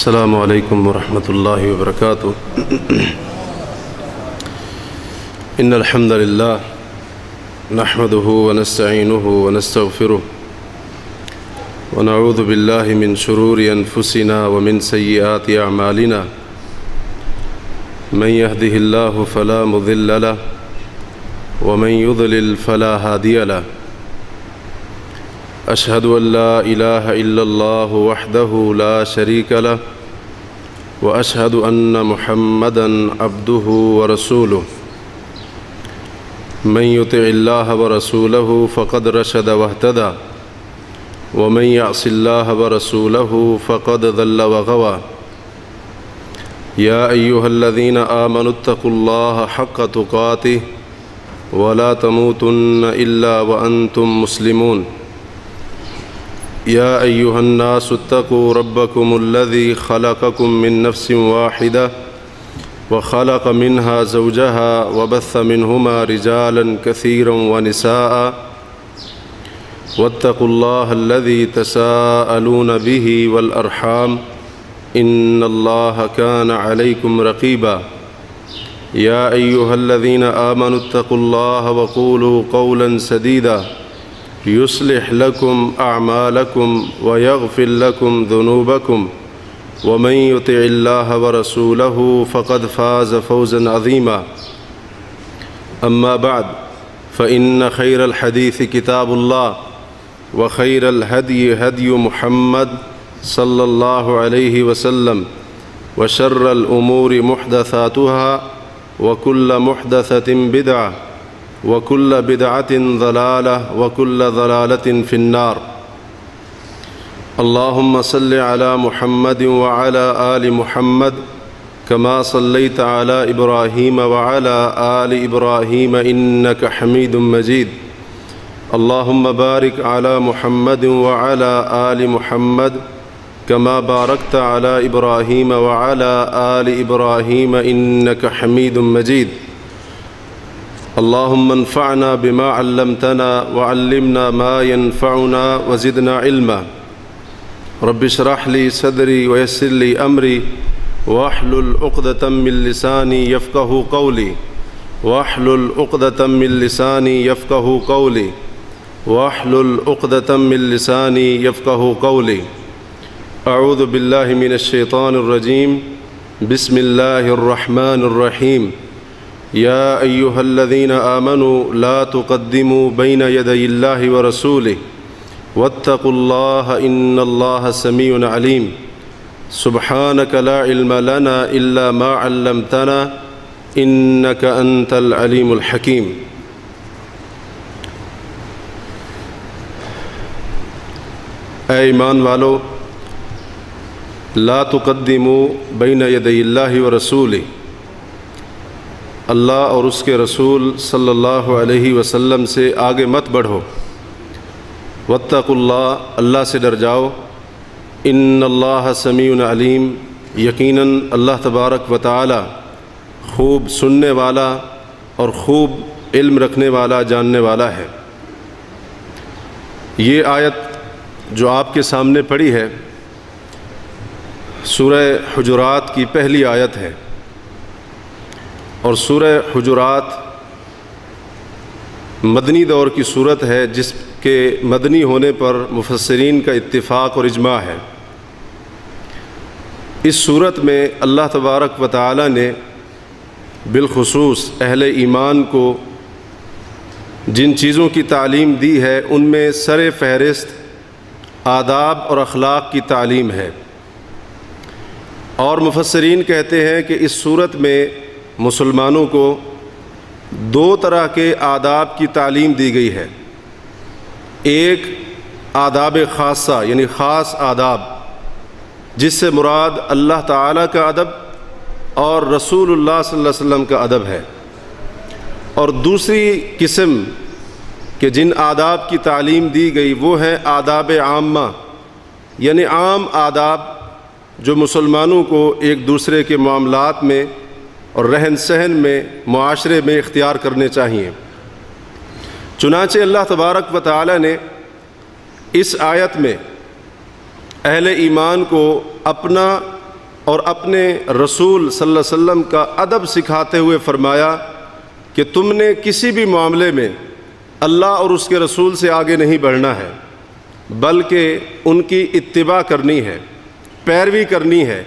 السلام علیکم ورحمۃ اللہ وبرکاتہ۔ ان الحمد للہ نحمده ونستعینه ونستغفره ونعوذ باللہ من شرور انفسنا ومن سیئات اعمالنا من يهده اللہ فلا مضل له ومن يضلل فلا هادی له۔ اشہد ان لا الہ الا اللہ وحدہ لا شریک له واشہد ان محمدا عبدہ ورسولہ۔ من یطع اللہ ورسولہ فقد رشد واہتدی ومن یعص اللہ ورسولہ فقد ضل وغوی۔ یا ایہا الذین آمنوا اتقوا اللہ حق تقاتہ ولا تموتن الا وانتم مسلمون۔ یا ایہا الناس اتقوا ربکم الذی خلقکم من نفس واحدہ وخلق منها زوجها وبث منہما رجالا کثیرا ونساء واتقوا اللہ الذی تساءلون به والارحام ان اللہ کان علیکم رقیبا۔ یا ایہا الذین آمنوا اتقوا اللہ وقولوا قولا سدیدا یصلح لکم اعمالکم ویغفر لکم ذنوبکم ومن یطع اللہ ورسولہ فقد فاز فوزا عظیما۔ اما بعد فإن خیر الحدیث کتاب اللہ وخیر الہدی ہدی محمد صلی اللہ علیہ وسلم وشر الامور محدثاتها وکل محدثۃ بدعہ وَكُلَّ بِدْعَةٍ ضَلَالَةٍ وَكُلَّ ضَلَالَةٍ فِي النَّارِ۔ اللهم صل على محمد وعلى آل محمد كما صليت على إبراهيم وعلى آل إبراهيم إنك حميد مجيد۔ اللهم بارك على محمد وعلى آل محمد كما باركت على إبراهيم وعلى آل إبراهيم إنك حميد مجيد۔ اللهم انفعنا بما علمتنا وعلمنا ما ينفعنا وزدنا علما۔ رب اشرح لي صدري ويسر لي أمري واحلل عقدة من لساني يفقهوا قولي واحلل عقدة من لساني يفقهوا قولي واحلل عقدة من لساني يفقهوا قولي۔ أعوذ بالله من الشيطان الرجيم بسم الله الرحمن الرحيم۔ یا ایہا الذین آمنوا لا تقدموا بین یدی اللہ ورسولہ واتقوا اللہ ان اللہ سمیع علیم۔ سبحانک لا علم لنا الا ما علمتنا انک انت العلیم الحکیم۔ اے ایمان والو، لا تقدموا بین یدی اللہ ورسولہ، اللہ اور اس کے رسول صلی اللہ علیہ وسلم سے آگے مت بڑھو۔ واتقوا اللہ، اللہ سے ڈر جاؤ۔ ان اللہ سمیع علیم، یقیناً اللہ تبارک و تعالی خوب سننے والا اور خوب علم رکھنے والا، جاننے والا ہے۔ یہ آیت جو آپ کے سامنے پڑھی ہے سورہ حجرات کی پہلی آیت ہے، اور سورہ حجرات مدنی دور کی صورت ہے جس کے مدنی ہونے پر مفسرین کا اتفاق اور اجماع ہے۔ اس صورت میں اللہ تبارک و تعالی نے بالخصوص اہل ایمان کو جن چیزوں کی تعلیم دی ہے ان میں سر فہرست آداب اور اخلاق کی تعلیم ہے، اور مفسرین کہتے ہیں کہ اس صورت میں مسلمانوں کو دو طرح کے آداب کی تعلیم دی گئی ہے۔ ایک آداب خاصہ یعنی خاص آداب، جس سے مراد اللہ تعالیٰ کا ادب اور رسول اللہ صلی اللہ علیہ وسلم کا ادب ہے، اور دوسری قسم کہ جن آداب کی تعلیم دی گئی وہ ہے آداب عامہ، یعنی عام آداب جو مسلمانوں کو ایک دوسرے کے معاملات میں اور رہن سہن میں، معاشرے میں اختیار کرنے چاہیے۔ چنانچہ اللہ تبارک و تعالی نے اس آیت میں اہل ایمان کو اپنا اور اپنے رسول صلی اللہ علیہ وسلم کا ادب سکھاتے ہوئے فرمایا کہ تم نے کسی بھی معاملے میں اللہ اور اس کے رسول سے آگے نہیں بڑھنا ہے، بلکہ ان کی اتباع کرنی ہے، پیروی کرنی ہے،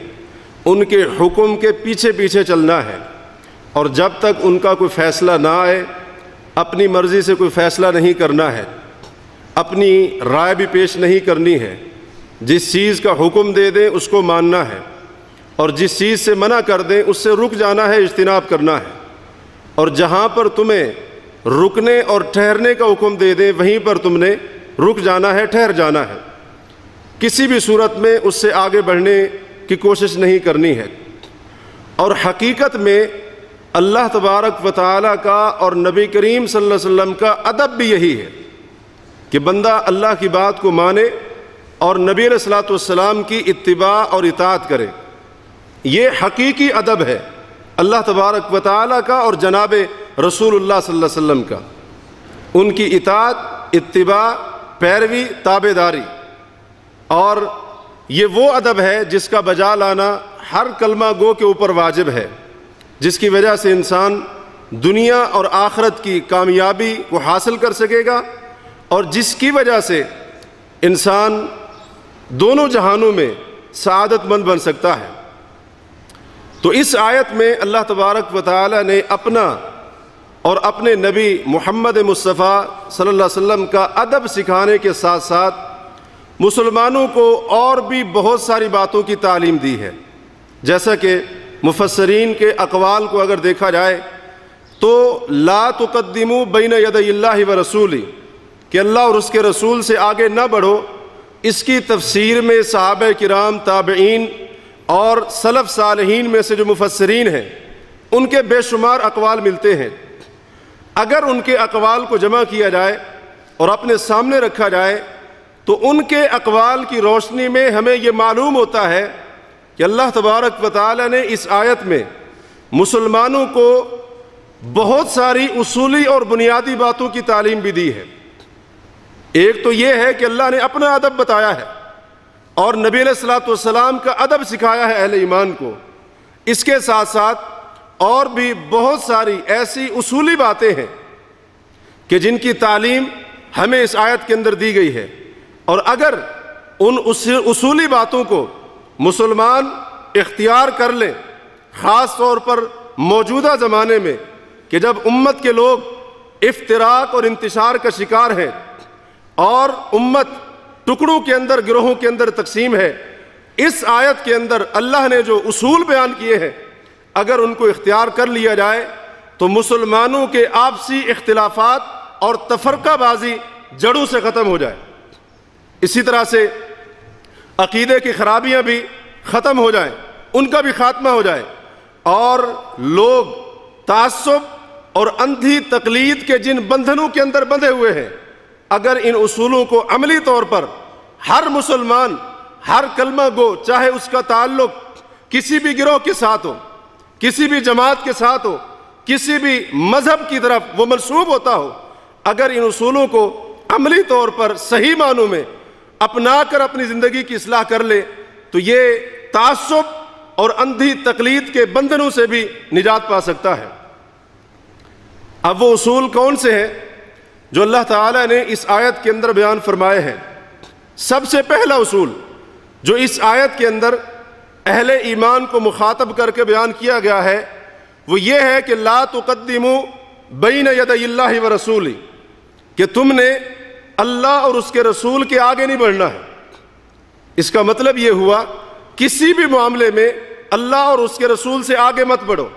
ان کے حکم کے پیچھے پیچھے چلنا ہے، اور جب تک ان کا کوئی فیصلہ نہ آئے اپنی مرضی سے کوئی فیصلہ نہیں کرنا ہے، اپنی رائے بھی پیش نہیں کرنی ہے۔ جس چیز کا حکم دے دیں اس کو ماننا ہے، اور جس چیز سے منع کر دیں اس سے رک جانا ہے، اجتناب کرنا ہے، اور جہاں پر تمہیں رکنے اور ٹھہرنے کا حکم دے دیں وہیں پر تم نے رک جانا ہے، ٹھہر جانا ہے، کسی بھی صورت میں اس سے آگے بڑھنے کی کوشش نہیں کرنی ہے۔ اور حقیقت میں اللہ تبارک و تعالیٰ کا اور نبی کریم صلی اللہ علیہ وسلم کا ادب بھی یہی ہے کہ بندہ اللہ کی بات کو مانے اور نبی علیہ الصلوۃ والسلام کی اتباع اور اطاعت کرے۔ یہ حقیقی ادب ہے اللہ تبارک و تعالیٰ کا اور جناب رسول اللہ صلی اللہ علیہ وسلم کا، ان کی اطاعت، اتباع، پیروی، تابعداری۔ اور یہ وہ ادب ہے جس کا بجا لانا ہر کلمہ گو کے اوپر واجب ہے، جس کی وجہ سے انسان دنیا اور آخرت کی کامیابی کو حاصل کر سکے گا، اور جس کی وجہ سے انسان دونوں جہانوں میں سعادت مند بن سکتا ہے۔ تو اس آیت میں اللہ تبارک و تعالی نے اپنا اور اپنے نبی محمد مصطفیٰ صلی اللہ علیہ وسلم کا ادب سکھانے کے ساتھ ساتھ مسلمانوں کو اور بھی بہت ساری باتوں کی تعلیم دی ہے۔ جیسا کہ مفسرین کے اقوال کو اگر دیکھا جائے تو لا تقدموا بین یدی اللہ و رسولہ، کہ اللہ اور اس کے رسول سے آگے نہ بڑھو، اس کی تفسیر میں صحابہ کرام، تابعین اور سلف صالحین میں سے جو مفسرین ہیں ان کے بے شمار اقوال ملتے ہیں۔ اگر ان کے اقوال کو جمع کیا جائے اور اپنے سامنے رکھا جائے تو ان کے اقوال کی روشنی میں ہمیں یہ معلوم ہوتا ہے کہ اللہ تبارک و تعالی نے اس آیت میں مسلمانوں کو بہت ساری اصولی اور بنیادی باتوں کی تعلیم بھی دی ہے۔ ایک تو یہ ہے کہ اللہ نے اپنا ادب بتایا ہے اور نبی علیہ الصلوۃ والسلام کا ادب سکھایا ہے اہل ایمان کو۔ اس کے ساتھ ساتھ اور بھی بہت ساری ایسی اصولی باتیں ہیں کہ جن کی تعلیم ہمیں اس آیت کے اندر دی گئی ہے، اور اگر ان اصولی باتوں کو مسلمان اختیار کر لیں، خاص طور پر موجودہ زمانے میں کہ جب امت کے لوگ افتراق اور انتشار کا شکار ہیں اور امت ٹکڑوں کے اندر، گروہوں کے اندر تقسیم ہے، اس آیت کے اندر اللہ نے جو اصول بیان کیے ہیں اگر ان کو اختیار کر لیا جائے تو مسلمانوں کے آپسی اختلافات اور تفرقہ بازی جڑوں سے ختم ہو جائے۔ اسی طرح سے عقیدے کی خرابیاں بھی ختم ہو جائیں، ان کا بھی خاتمہ ہو جائے، اور لوگ تعصب اور اندھی تقلید کے جن بندھنوں کے اندر بندھے ہوئے ہیں اگر ان اصولوں کو عملی طور پر ہر مسلمان، ہر کلمہ گو، چاہے اس کا تعلق کسی بھی گروہ کے ساتھ ہو، کسی بھی جماعت کے ساتھ ہو، کسی بھی مذہب کی طرف وہ منسوب ہوتا ہو، اگر ان اصولوں کو عملی طور پر صحیح معنوں میں اپنا کر اپنی زندگی کی اصلاح کر لے تو یہ تعصب اور اندھی تقلید کے بندھنوں سے بھی نجات پا سکتا ہے۔ اب وہ اصول کون سے ہیں جو اللہ تعالیٰ نے اس آیت کے اندر بیان فرمائے ہیں؟ سب سے پہلا اصول جو اس آیت کے اندر اہل ایمان کو مخاطب کر کے بیان کیا گیا ہے وہ یہ ہے کہ لا تقدموا بین یدی اللہ و رسولہ، کہ تم نے اللہ اور اس کے رسول کے آگے نہیں بڑھنا ہے۔ اس کا مطلب یہ ہوا کسی بھی معاملے میں اللہ اور اس کے رسول سے آگے مت بڑھو،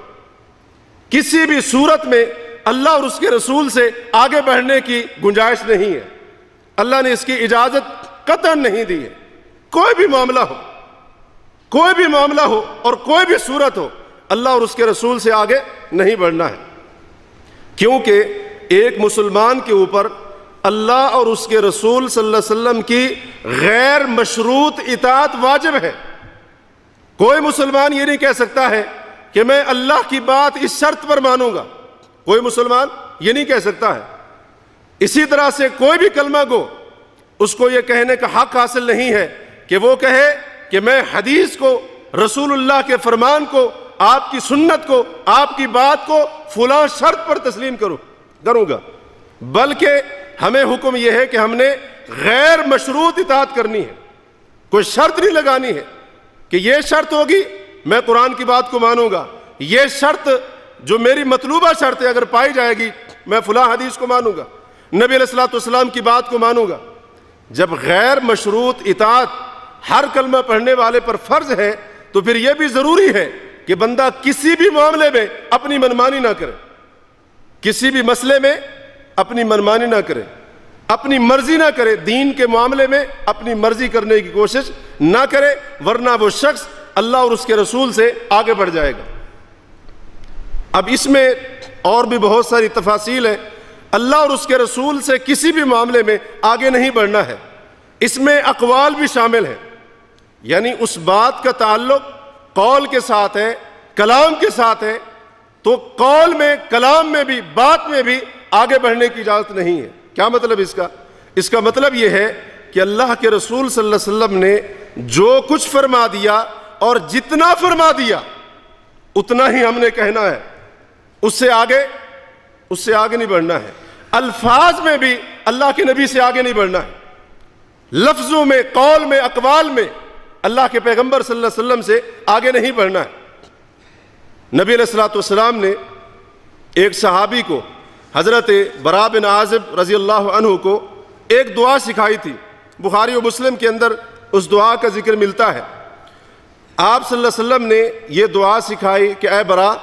کسی بھی صورت میں اللہ اور اس کے رسول سے آگے بڑھنے کی گنجائش نہیں ہے، اللہ نے اس کی اجازت قطعاً نہیں دی ہے۔ کوئی بھی معاملہ ہو، کوئی بھی معاملہ ہو اور کوئی بھی صورت ہو، اللہ اور اس کے رسول سے آگے نہیں بڑھنا ہے، کیونکہ ایک مسلمان کے اوپر اللہ اور اس کے رسول صلی اللہ علیہ وسلم کی غیر مشروط اطاعت واجب ہے۔ کوئی مسلمان یہ نہیں کہہ سکتا ہے کہ میں اللہ کی بات اس شرط پر مانوں گا، کوئی مسلمان یہ نہیں کہہ سکتا ہے۔ اسی طرح سے کوئی بھی کلمہ گو اس کو یہ کہنے کا حق حاصل نہیں ہے کہ وہ کہے کہ میں حدیث کو رسول اللہ کے فرمان کو، آپ کی سنت کو، آپ کی بات کو فلاں شرط پر تسلیم کروں گا، بلکہ ہمیں حکم یہ ہے کہ ہم نے غیر مشروط اطاعت کرنی ہے، کوئی شرط نہیں لگانی ہے کہ یہ شرط ہوگی میں قرآن کی بات کو مانوں گا، یہ شرط جو میری مطلوبہ شرط ہے اگر پائی جائے گی میں فلاں حدیث کو مانوں گا، نبی علیہ الصلوۃ والسلام کی بات کو مانوں گا۔ جب غیر مشروط اطاعت ہر کلمہ پڑھنے والے پر فرض ہے تو پھر یہ بھی ضروری ہے کہ بندہ کسی بھی معاملے میں اپنی منمانی نہ کرے، کسی بھی مسئلے میں اپنی منمانی نہ کرے، اپنی مرضی نہ کرے، دین کے معاملے میں اپنی مرضی کرنے کی کوشش نہ کرے، ورنہ وہ شخص اللہ اور اس کے رسول سے آگے بڑھ جائے گا۔ اب اس میں اور بھی بہت ساری تفاصیل ہیں۔ اللہ اور اس کے رسول سے کسی بھی معاملے میں آگے نہیں بڑھنا ہے، اس میں اقوال بھی شامل ہیں، یعنی اس بات کا تعلق قول کے ساتھ ہے، کلام کے ساتھ ہے، تو قول میں، کلام میں بھی، بات میں بھی آگے بڑھنے کی اجازت نہیں ہے۔ کیا مطلب اس کا مطلب یہ ہے کہ اللہ کے رسول صلی اللہ علیہ وسلم نے جو کچھ فرما دیا اور جتنا فرما دیا اتنا ہی ہم نے کہنا ہے، اس سے آگے نہیں بڑھنا ہے۔ الفاظ میں بھی اللہ کے نبی سے آگے نہیں بڑھنا ہے، لفظوں میں، قول میں، اقوال میں اللہ کے پیغمبر صلی اللہ علیہ وسلم سے آگے نہیں بڑھنا ہے۔ نبی علیہ الصلوۃ والسلام نے ایک صحابی کو، حضرت براء بن عازب رضی اللہ عنہ کو ایک دعا سکھائی تھی، بخاری و مسلم کے اندر اس دعا کا ذکر ملتا ہے۔ آپ صلی اللہ علیہ وسلم نے یہ دعا سکھائی کہ اے براء،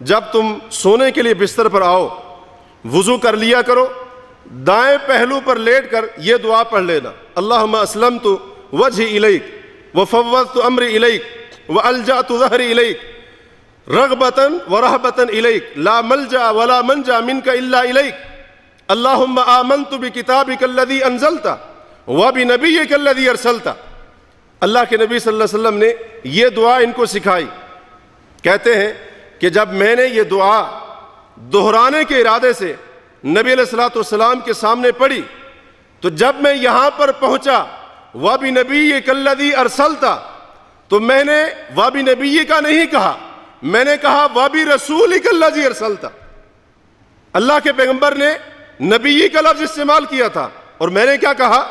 جب تم سونے کے لیے بستر پر آؤ وضو کر لیا کرو، دائیں پہلو پر لیٹ کر یہ دعا پڑھ لینا، اللہم اسلمت وجہی الیک وفوضت امری الیک والجأت ظہری الیک رغبتاً ورہبتاً الیک لا ملجأ ولا منجا منک الا الیک اللہم آمنت بکتابک الذی انزلت وبنبیک الذی ارسلت۔ اللہ کے نبی صلی اللہ علیہ وسلم نے یہ دعا ان کو سکھائی۔ کہتے ہیں کہ جب میں نے یہ دعا دہرانے کے ارادے سے نبی علیہ الصلوۃ والسلام کے سامنے پڑھی تو جب میں یہاں پر پہنچا وَبِنَبِيِّكَ الَّذِي أَرْسَلْتَ، تو میں نے وَبِنَبِيِّكَ کا نہیں کہا، میں نے کہا وَبِرَسُولِكَ الَّذِي أَرْسَلْتَ۔ اللہ کے پیغمبر نے نبی کا لفظ استعمال کیا تھا اور میں نے کیا کہا،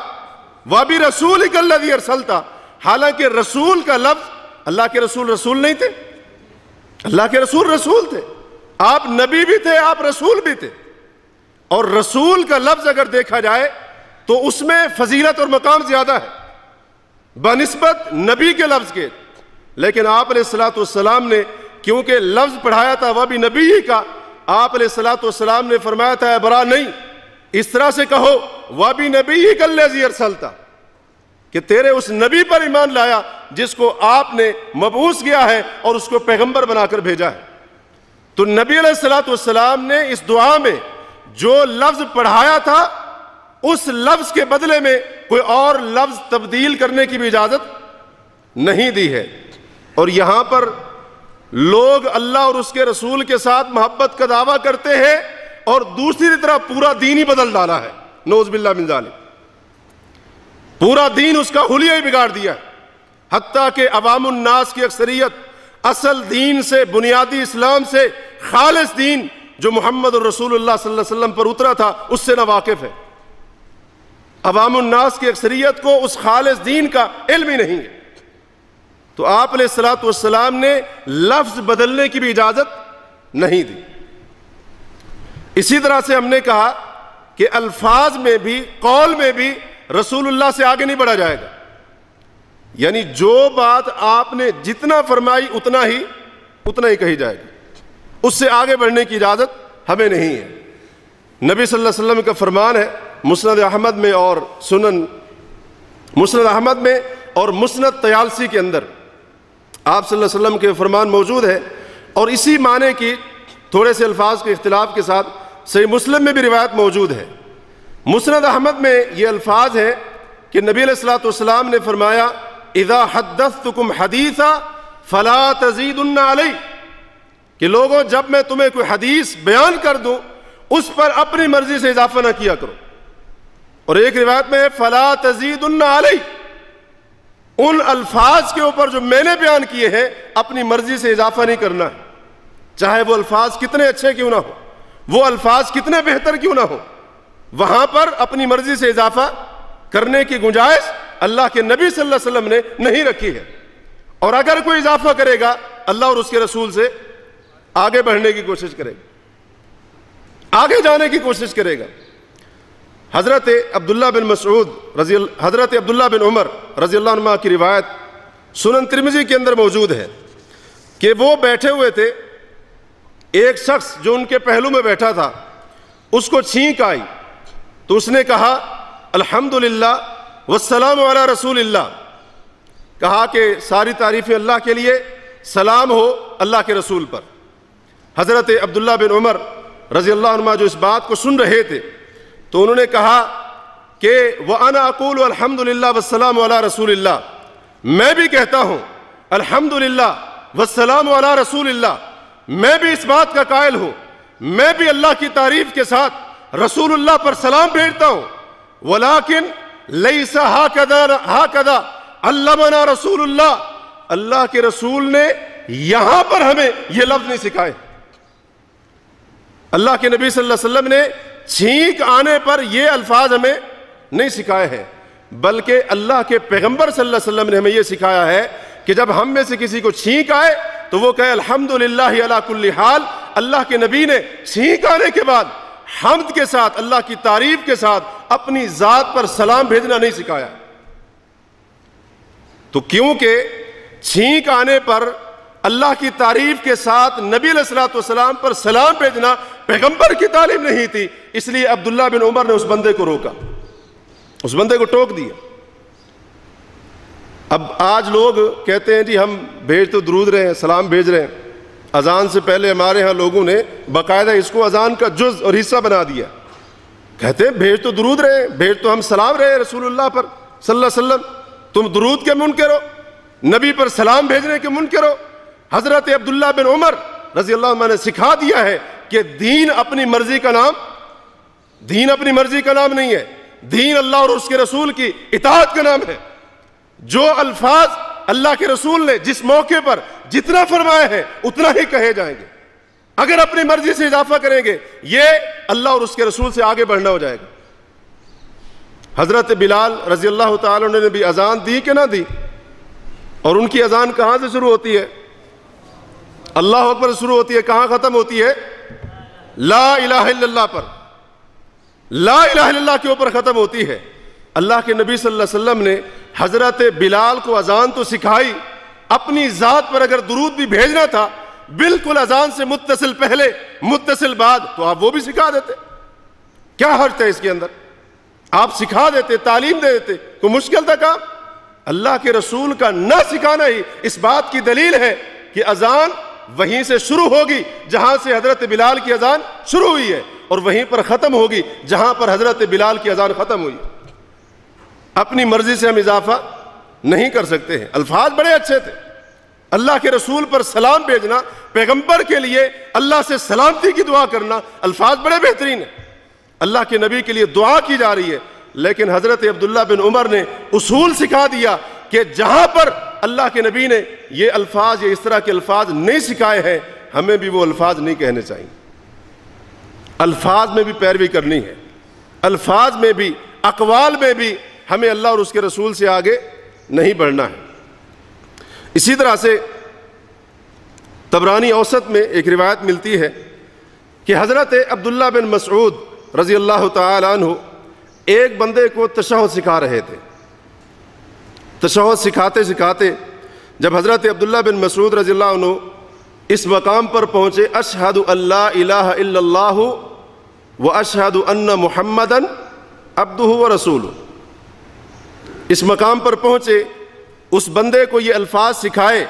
وَبِرَسُولِكَ الَّذِي أَرْسَلْتَ، حالانکہ رسول کا لفظ، اللہ کے رسول نہیں تھے، اللہ کے رسول تھے، آپ نبی بھی تھے، آپ رسول بھی تھے، اور رسول کا لفظ اگر دیکھا جائے تو اس میں فضیلت اور مقام زیادہ ہے بنسبت نبی کے لفظ کے، لیکن آپ علیہ الصلوۃ والسلام نے کیونکہ لفظ پڑھایا تھا وہ بھی نبی کا، آپ علیہ الصلوۃ والسلام نے فرمایا تھا برا نہیں، اس طرح سے کہو وہ بھی نبی الذی ارسلت، کہ تیرے اس نبی پر ایمان لایا جس کو آپ نے مبعوث کیا ہے اور اس کو پیغمبر بنا کر بھیجا ہے۔ تو نبی علیہ الصلوۃ والسلام نے اس دعا میں جو لفظ پڑھایا تھا اس لفظ کے بدلے میں کوئی اور لفظ تبدیل کرنے کی بھی اجازت نہیں دی ہے۔ اور یہاں پر لوگ اللہ اور اس کے رسول کے ساتھ محبت کا دعویٰ کرتے ہیں اور دوسری طرف پورا دین ہی بدل ڈالا ہے، نعوذ باللہ من ذالک، پورا دین اس کا حلیہ ہی بگاڑ دیا ہے، حتیٰ کہ عوام الناس کی اکثریت اصل دین سے، بنیادی اسلام سے، خالص دین جو محمد رسول اللہ صلی اللہ علیہ وسلم پر اترا تھا اس سے ناواقف ہے۔ عوام الناس کی اکثریت کو اس خالص دین کا علم ہی نہیں ہے، تو آپ علیہ الصلوۃ والسلام نے لفظ بدلنے کی بھی اجازت نہیں دی۔ اسی طرح سے ہم نے کہا کہ الفاظ میں بھی، قول میں بھی رسول اللہ سے آگے نہیں بڑھا جائے گا، یعنی جو بات آپ نے جتنا فرمائی اتنا ہی کہی جائے گی، اس سے آگے بڑھنے کی اجازت ہمیں نہیں ہے۔ نبی صلی اللہ علیہ وسلم کا فرمان ہے مسند احمد میں اور مسند طیالسی کے اندر آپ صلی اللہ علیہ وسلم کے فرمان موجود ہے، اور اسی معنی کی تھوڑے سے الفاظ کے اختلاف کے ساتھ صحیح مسلم میں بھی روایت موجود ہے۔ مسند احمد میں یہ الفاظ ہیں کہ نبی علیہ الصلوۃ والسلام نے فرمایا اذا حدثتکم حدیثا فلا تزیدن علی، کہ لوگوں جب میں تمہیں کوئی حدیث بیان کر دوں اس پر اپنی مرضی سے اضافہ نہ کیا کرو، اور ایک روایت میں فلا تزیدن علی، ان الفاظ کے اوپر جو میں نے بیان کیے ہیں اپنی مرضی سے اضافہ نہیں کرنا ہے، چاہے وہ الفاظ کتنے اچھے کیوں نہ ہو، وہ الفاظ کتنے بہتر کیوں نہ ہو، وہاں پر اپنی مرضی سے اضافہ کرنے کی گنجائش اللہ کے نبی صلی اللہ علیہ وسلم نے نہیں رکھی ہے۔ اور اگر کوئی اضافہ کرے گا اللہ اور اس کے رسول سے آگے بڑھنے کی کوشش کرے گا، آگے جانے کی کوشش کرے گا۔ حضرت عبداللہ بن مسعود حضرت عبداللہ بن عمر رضی اللہ عنہ کی روایت سنن ترمذی کے اندر موجود ہے کہ وہ بیٹھے ہوئے تھے، ایک شخص جو ان کے پہلو میں بیٹھا تھا اس کو چھینک آئی تو اس نے کہا الحمدللہ والسلام علی رسول اللہ، کہا کہ ساری تعریفیں اللہ کے لیے، سلام ہو اللہ کے رسول پر۔ حضرت عبداللہ بن عمر رضی اللہ عنہ جو اس بات کو سن رہے تھے تو انہوں نے کہا کہ وَأَنَا أَقُولُ الْحَمْدُ لِلَّهِ وَالسَّلَامُ عَلَى رَسُولِ اللَّهِ، میں بھی کہتا ہوں الحمدللہ والسلام علی رسول اللہ، میں بھی اس بات کا قائل ہوں، میں بھی اللہ کی تعریف کے ساتھ رسول اللہ پر سلام بھیجتا ہوں، ولیکن لیس ہاکذا علمنا رسول اللہ، اللہ کے رسول نے یہاں پر ہمیں یہ لفظ نہیں سکھائے۔ اللہ کے نبی صلی اللہ علیہ وسلم نے چھینک آنے پر یہ الفاظ ہمیں نہیں سکھائے ہیں، بلکہ اللہ کے پیغمبر صلی اللہ علیہ وسلم نے ہمیں یہ سکھایا ہے کہ جب ہم میں سے کسی کو چھینک آئے تو وہ کہے الحمدللہ علی کل حال۔ اللہ کے نبی نے چھینک آنے کے بعد حمد کے ساتھ، اللہ کی تعریف کے ساتھ اپنی ذات پر سلام بھیجنا نہیں سکھایا۔ تو کیونکہ چھینک آنے پر اللہ کی تعریف کے ساتھ نبی علیہ الصلوۃ والسلام پر سلام بھیجنا پیغمبر کی تعلیم نہیں تھی، اس لیے عبداللہ بن عمر نے اس بندے کو روکا، اس بندے کو ٹوک دیا۔ اب آج لوگ کہتے ہیں جی ہم بھیج تو درود رہے ہیں، سلام بھیج رہے ہیں، اذان سے پہلے ہمارے ہاں لوگوں نے باقاعدہ اس کو اذان کا جز اور حصہ بنا دیا، کہتے ہیں بھیج تو درود رہے ہیں، بھیج تو ہم سلام رہے ہیں رسول اللہ پر صلی اللہ علیہ وسلم، تم درود کے منکر ہو، نبی پر سلام بھیجنے کے منکر ہو۔ حضرت عبداللہ بن عمر رضی اللہ عنہ نے سکھا دیا ہے کہ دین اپنی مرضی کا نام، دین اپنی مرضی کا نام نہیں ہے، دین اللہ اور اس کے رسول کی اطاعت کا نام ہے۔ جو الفاظ اللہ کے رسول نے جس موقع پر جتنا فرمایا ہے اتنا ہی کہے جائیں گے، اگر اپنی مرضی سے اضافہ کریں گے یہ اللہ اور اس کے رسول سے آگے بڑھنا ہو جائے گا۔ حضرت بلال رضی اللہ تعالیٰ عنہ نے بھی اذان دی کہ نہ دی، اور ان کی اذان کہاں سے شروع ہوتی ہے؟ اللہ اکبر شروع ہوتی ہے، کہاں ختم ہوتی ہے؟ لا الہ الا اللہ پر، لا الہ الا اللہ کے اوپر ختم ہوتی ہے۔ اللہ کے نبی صلی اللہ علیہ وسلم نے حضرت بلال کو اذان تو سکھائی، اپنی ذات پر اگر درود بھی بھیجنا تھا بالکل اذان سے متصل پہلے متصل بعد تو آپ وہ بھی سکھا دیتے، کیا حرج ہے اس کے اندر؟ آپ سکھا دیتے، تعلیم دے دیتے، کوئی مشکل تھا کام؟ اللہ کے رسول کا نہ سکھانا ہی اس بات کی دلیل ہے کہ اذان وہیں سے شروع ہوگی جہاں سے حضرت بلال کی اذان شروع ہوئی ہے، اور وہیں پر ختم ہوگی جہاں پر حضرت بلال کی اذان ختم ہوئی۔ اپنی مرضی سے ہم اضافہ نہیں کر سکتے ہیں۔ الفاظ بڑے اچھے تھے، اللہ کے رسول پر سلام بھیجنا، پیغمبر کے لیے اللہ سے سلامتی کی دعا کرنا، الفاظ بڑے بہترین ہیں، اللہ کے نبی کے لیے دعا کی جا رہی ہے، لیکن حضرت عبداللہ بن عمر نے اصول سکھا دیا کہ جہاں پر اللہ کے نبی نے یہ الفاظ یا اس طرح کے الفاظ نہیں سکھائے ہیں ہمیں بھی وہ الفاظ نہیں کہنے چاہیے۔ الفاظ میں بھی پیروی کرنی ہے، الفاظ میں بھی، اقوال میں بھی ہمیں اللہ اور اس کے رسول سے آگے نہیں بڑھنا ہے۔ اسی طرح سے طبرانی اوسط میں ایک روایت ملتی ہے کہ حضرت عبداللہ بن مسعود رضی اللہ تعالی عنہ ایک بندے کو تشہد سکھا رہے تھے۔ تشہد سکھاتے سکھاتے جب حضرت عبداللہ بن مسعود رضی اللہ عنہ اس مقام پر پہنچے اشہد ان لا الہ الا اللہ و اشہد ان محمدن عبدہ و رسولہ، اس مقام پر پہنچے، اس بندے کو یہ الفاظ سکھائے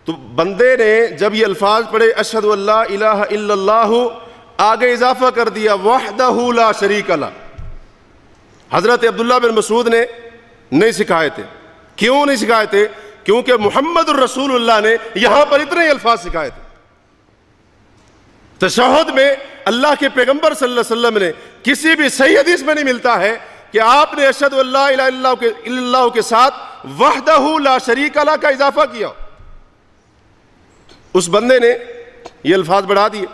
تو بندے نے جب یہ الفاظ پڑھے اشہد ان لا الہ الا اللہ، آگے اضافہ کر دیا وحدہ لا شریک لہ۔ حضرت عبداللہ بن مسعود نے نہیں سکھائے تھے۔ کیوں نہیں سکھائے تھے؟ کیونکہ محمد الرسول اللہ نے یہاں پر اتنے ہی الفاظ سکھائے تھے۔ تشہد میں اللہ کے پیغمبر صلی اللہ علیہ وسلم نے کسی بھی صحیح حدیث میں نہیں ملتا ہے کہ آپ نے اشہد ان لا الہ الا اللہ کے ساتھ وحدہ لا شریک لہ کا اضافہ کیا، اس بندے نے یہ الفاظ بڑھا دیے۔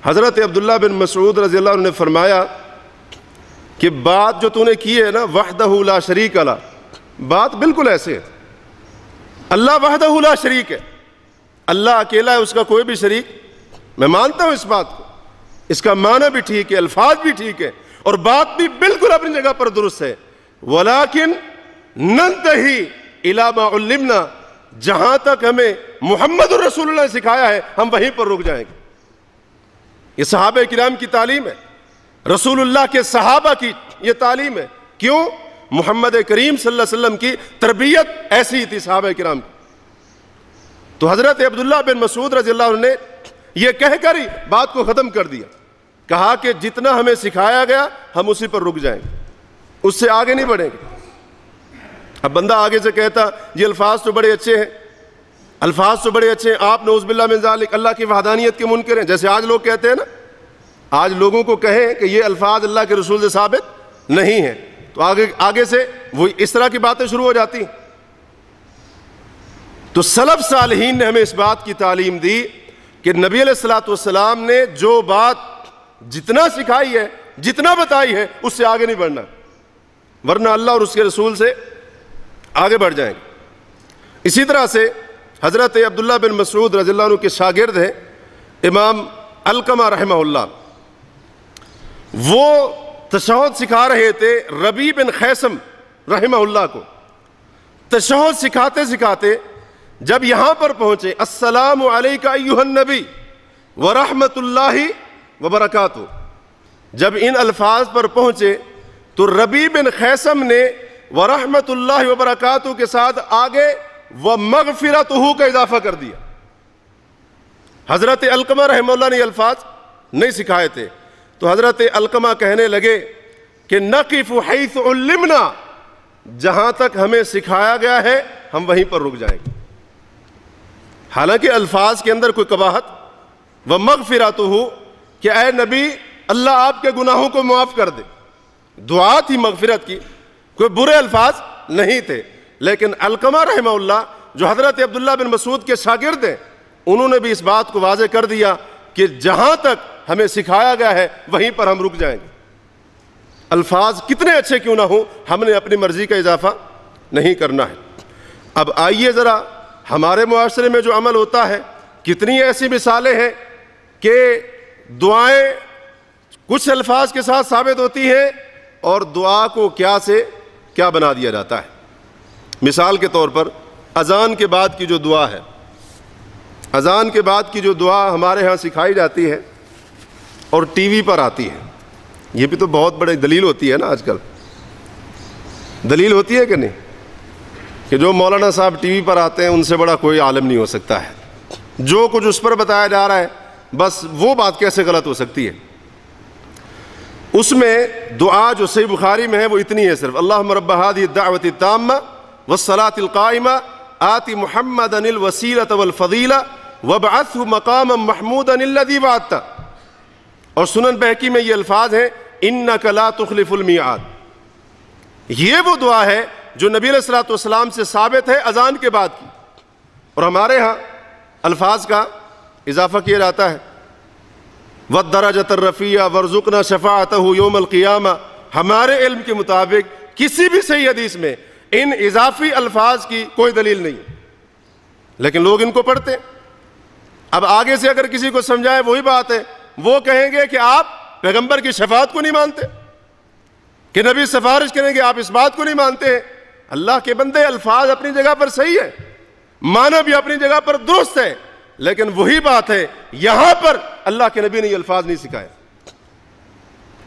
حضرت عبداللہ بن مسعود رضی اللہ عنہ نے فرمایا کہ بات جو تو نے کی ہے نا وحدہ لا شریک لہ، بات بالکل ایسے ہے، اللہ وحدہ لا شریک ہے، اللہ اکیلا ہے، اس کا کوئی بھی شریک، میں مانتا ہوں اس بات کو، اس کا معنی بھی ٹھیک ہے، الفاظ بھی ٹھیک ہے، اور بات بھی بالکل اپنی جگہ پر درست ہے، ولیکن ننتہی الی ما علمنا، جہاں تک ہمیں محمد الرسول اللہ نے سکھایا ہے ہم وہیں پر رک جائیں گے۔ یہ صحابہ کرام کی تعلیم ہے، رسول اللہ کے صحابہ کی یہ تعلیم ہے۔ کیوں؟ محمد کریم صلی اللہ علیہ وسلم کی تربیت ایسی تھی صحابہ کرام کی۔ تو حضرت عبداللہ بن مسعود رضی اللہ عنہ نے یہ کہہ کر ہی بات کو ختم کر دیا، کہا کہ جتنا ہمیں سکھایا گیا ہم اسی پر رک جائیں گے، اس سے آگے نہیں بڑھیں گے۔ اب بندہ آگے سے کہتا یہ الفاظ تو بڑے اچھے ہیں، الفاظ تو بڑے اچھے ہیں، آپ نعوذ باللہ من ذالک اللہ کی وحدانیت کے منکر ہیں، جیسے آج لوگ کہتے ہیں نا، آج لوگوں کو کہیں کہ یہ الفاظ اللہ کے رسول سے ثابت نہیں ہیں، تو آگے سے وہ اس طرح کی باتیں شروع ہو جاتی ہیں۔ تو سلف صالحین نے ہمیں اس بات کی تعلیم دی کہ نبی علیہ الصلوۃ والسلام نے جو بات جتنا سکھائی ہے، جتنا بتائی ہے، اس سے آگے نہیں بڑھنا، ورنہ اللہ اور اس کے رسول سے آگے بڑھ جائیں گے۔ اسی طرح سے حضرت عبداللہ بن مسعود رضی اللہ عنہ کے شاگرد ہیں امام علقمہ رحمہ اللہ، وہ تشہد سکھا رہے تھے ربیع بن خیثم رحمہ اللہ کو۔ تشہد سکھاتے سکھاتے جب یہاں پر پہنچے السلام علیک ایھا النبی ورحمۃ اللہ وبرکاتہ، جب ان الفاظ پر پہنچے تو ربیع بن خیثم نے ورحمۃ اللہ وبرکاتہ کے ساتھ آگے ومغفرتہ کا اضافہ کر دیا۔ حضرت علقمہ رحمہ اللہ نے یہ الفاظ نہیں سکھائے تھے، تو حضرت علقمہ کہنے لگے کہ نقف حیث علمنا، جہاں تک ہمیں سکھایا گیا ہے ہم وہیں پر رک جائیں گے۔ حالانکہ الفاظ کے اندر کوئی قباحت، ومغفرتہ کہ اے نبی اللہ آپ کے گناہوں کو معاف کر دے، دعا تھی مغفرت کی، کوئی برے الفاظ نہیں تھے۔ لیکن علقمہ رحمہ اللہ جو حضرت عبداللہ بن مسعود کے شاگرد ہیں، انہوں نے بھی اس بات کو واضح کر دیا کہ جہاں تک ہمیں سکھایا گیا ہے وہیں پر ہم رک جائیں گے، الفاظ کتنے اچھے کیوں نہ ہوں، ہم نے اپنی مرضی کا اضافہ نہیں کرنا ہے۔ اب آئیے ذرا ہمارے معاشرے میں جو عمل ہوتا ہے، کتنی ایسی مثالیں ہیں کہ دعائیں کچھ الفاظ کے ساتھ ثابت ہوتی ہیں اور دعا کو کیا سے کیا بنا دیا جاتا ہے۔ مثال کے طور پر اذان کے بعد کی جو دعا ہے، اذان کے بعد کی جو دعا ہمارے ہاں سکھائی جاتی ہے اور ٹی وی پر آتی ہے، یہ بھی تو بہت بڑی دلیل ہوتی ہے نا، آج کل دلیل ہوتی ہے کہ نہیں، کہ جو مولانا صاحب ٹی وی پر آتے ہیں ان سے بڑا کوئی عالم نہیں ہو سکتا ہے، جو کچھ اس پر بتایا جا رہا ہے بس وہ بات کیسے غلط ہو سکتی ہے۔ اس میں دعا جو صحیح بخاری میں ہے وہ اتنی ہے صرف، اللہم رب ہذہ الدعوۃ التامہ والصلاۃ القائمہ آت محمدا الوسیلۃ والفضیلہ وابعثہ مقاما محمودا الذی وعدتہ۔ اور سنن بہقی میں یہ الفاظ ہیں انک لا تخلف المیعاد۔ یہ وہ دعا ہے جو نبی علیہ الصلوۃ والسلام سے ثابت ہے اذان کے بعد کی، اور ہمارے ہاں الفاظ کا اضافہ کیا جاتا ہے وَالدَّرَجَةَ الرَّفِيعَ وَارْزُقْنَا شَفَاعَتَهُ يَوْمَ الْقِيَامَةِ۔ ہمارے علم کے مطابق کسی بھی صحیح حدیث میں ان اضافی الفاظ کی کوئی دلیل نہیں، لیکن لوگ ان کو پڑھتے ہیں۔ اب آگے سے اگر کسی کو سمجھائے وہی بات ہے، وہ کہیں گے کہ آپ پیغمبر کی شفاعت کو نہیں مانتے، کہ نبی سفارش کریں گے، آپ اس بات کو نہیں مانتے ہیں۔ اللہ کے بندے، الفاظ اپنی جگہ پر صحیح ہے، معنی بھی اپنی جگہ پر درست ہے، لیکن وہی بات ہے یہاں پر اللہ کے نبی نے یہ الفاظ نہیں سکھائے۔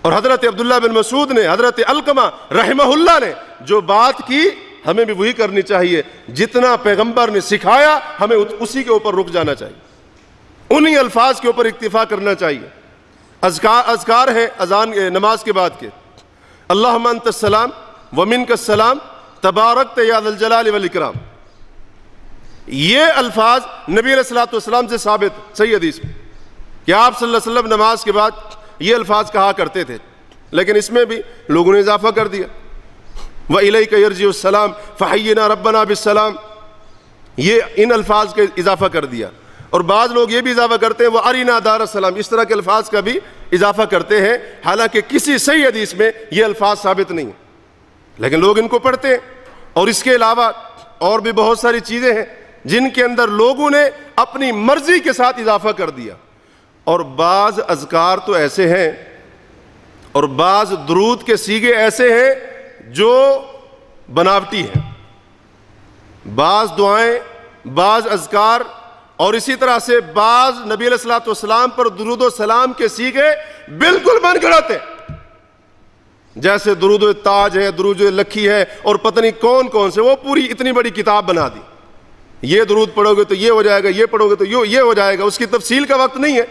اور حضرت عبداللہ بن مسعود نے، حضرت علقمہ رحمہ اللہ نے جو بات کی، ہمیں بھی وہی کرنی چاہیے، جتنا پیغمبر نے سکھایا ہمیں اسی کے اوپر رک جانا چاہیے، انہی الفاظ کے اوپر اکتفا کرنا چاہیے۔ اذکار ہے اذان نماز کے بعد کے، اللہم انت السلام ومنک السلام تبارکت یا ذا الجلال والاکرام۔ یہ الفاظ نبی علیہ الصلوۃ والسلام سے ثابت صحیح حدیث میں کہ آپ صلی اللہ علیہ وسلم نماز کے بعد یہ الفاظ کہا کرتے تھے، لیکن اس میں بھی لوگوں نے اضافہ کر دیا۔ وَإِلَيْكَ يَرْجِعُ السَّلَامُ فَحَيِّنَا رَبَّنَا بِالسَّلَامِ، یہ ان الفاظ کے اضافہ کر دیا. اور بعض لوگ یہ بھی اضافہ کرتے ہیں وَأَرِنَا دَارَ السَّلَامِ، اس طرح کے الفاظ کا بھی اضافہ کرتے ہیں، حالانکہ کسی صحیح حدیث میں یہ الفاظ ثابت نہیں ہیں، لیکن لوگ ان کو پڑھتے ہیں. اور اس کے علاوہ اور بھی بہت ساری چیزیں ہیں جن کے اندر لوگوں نے اپنی مرضی کے ساتھ اضافہ کر دیا. اور بعض اذکار تو ایسے ہیں اور بعض درود کے صیغے ایسے ہیں جو بناوٹی ہیں. بعض دعائیں، بعض اذکار اور اسی طرح سے بعض نبی علیہ الصلوۃ والسلام پر درود و سلام کے صیغے بالکل من گھڑت ہیں، جیسے درود تاج ہے، درود لکھی ہے، اور پتہ نہیں کون کون سے، وہ پوری اتنی بڑی کتاب بنا دی. یہ درود پڑھو گے تو یہ ہو جائے گا، یہ پڑھو گے تو یہ ہو جائے گا. اس کی تفصیل کا وقت نہیں ہے.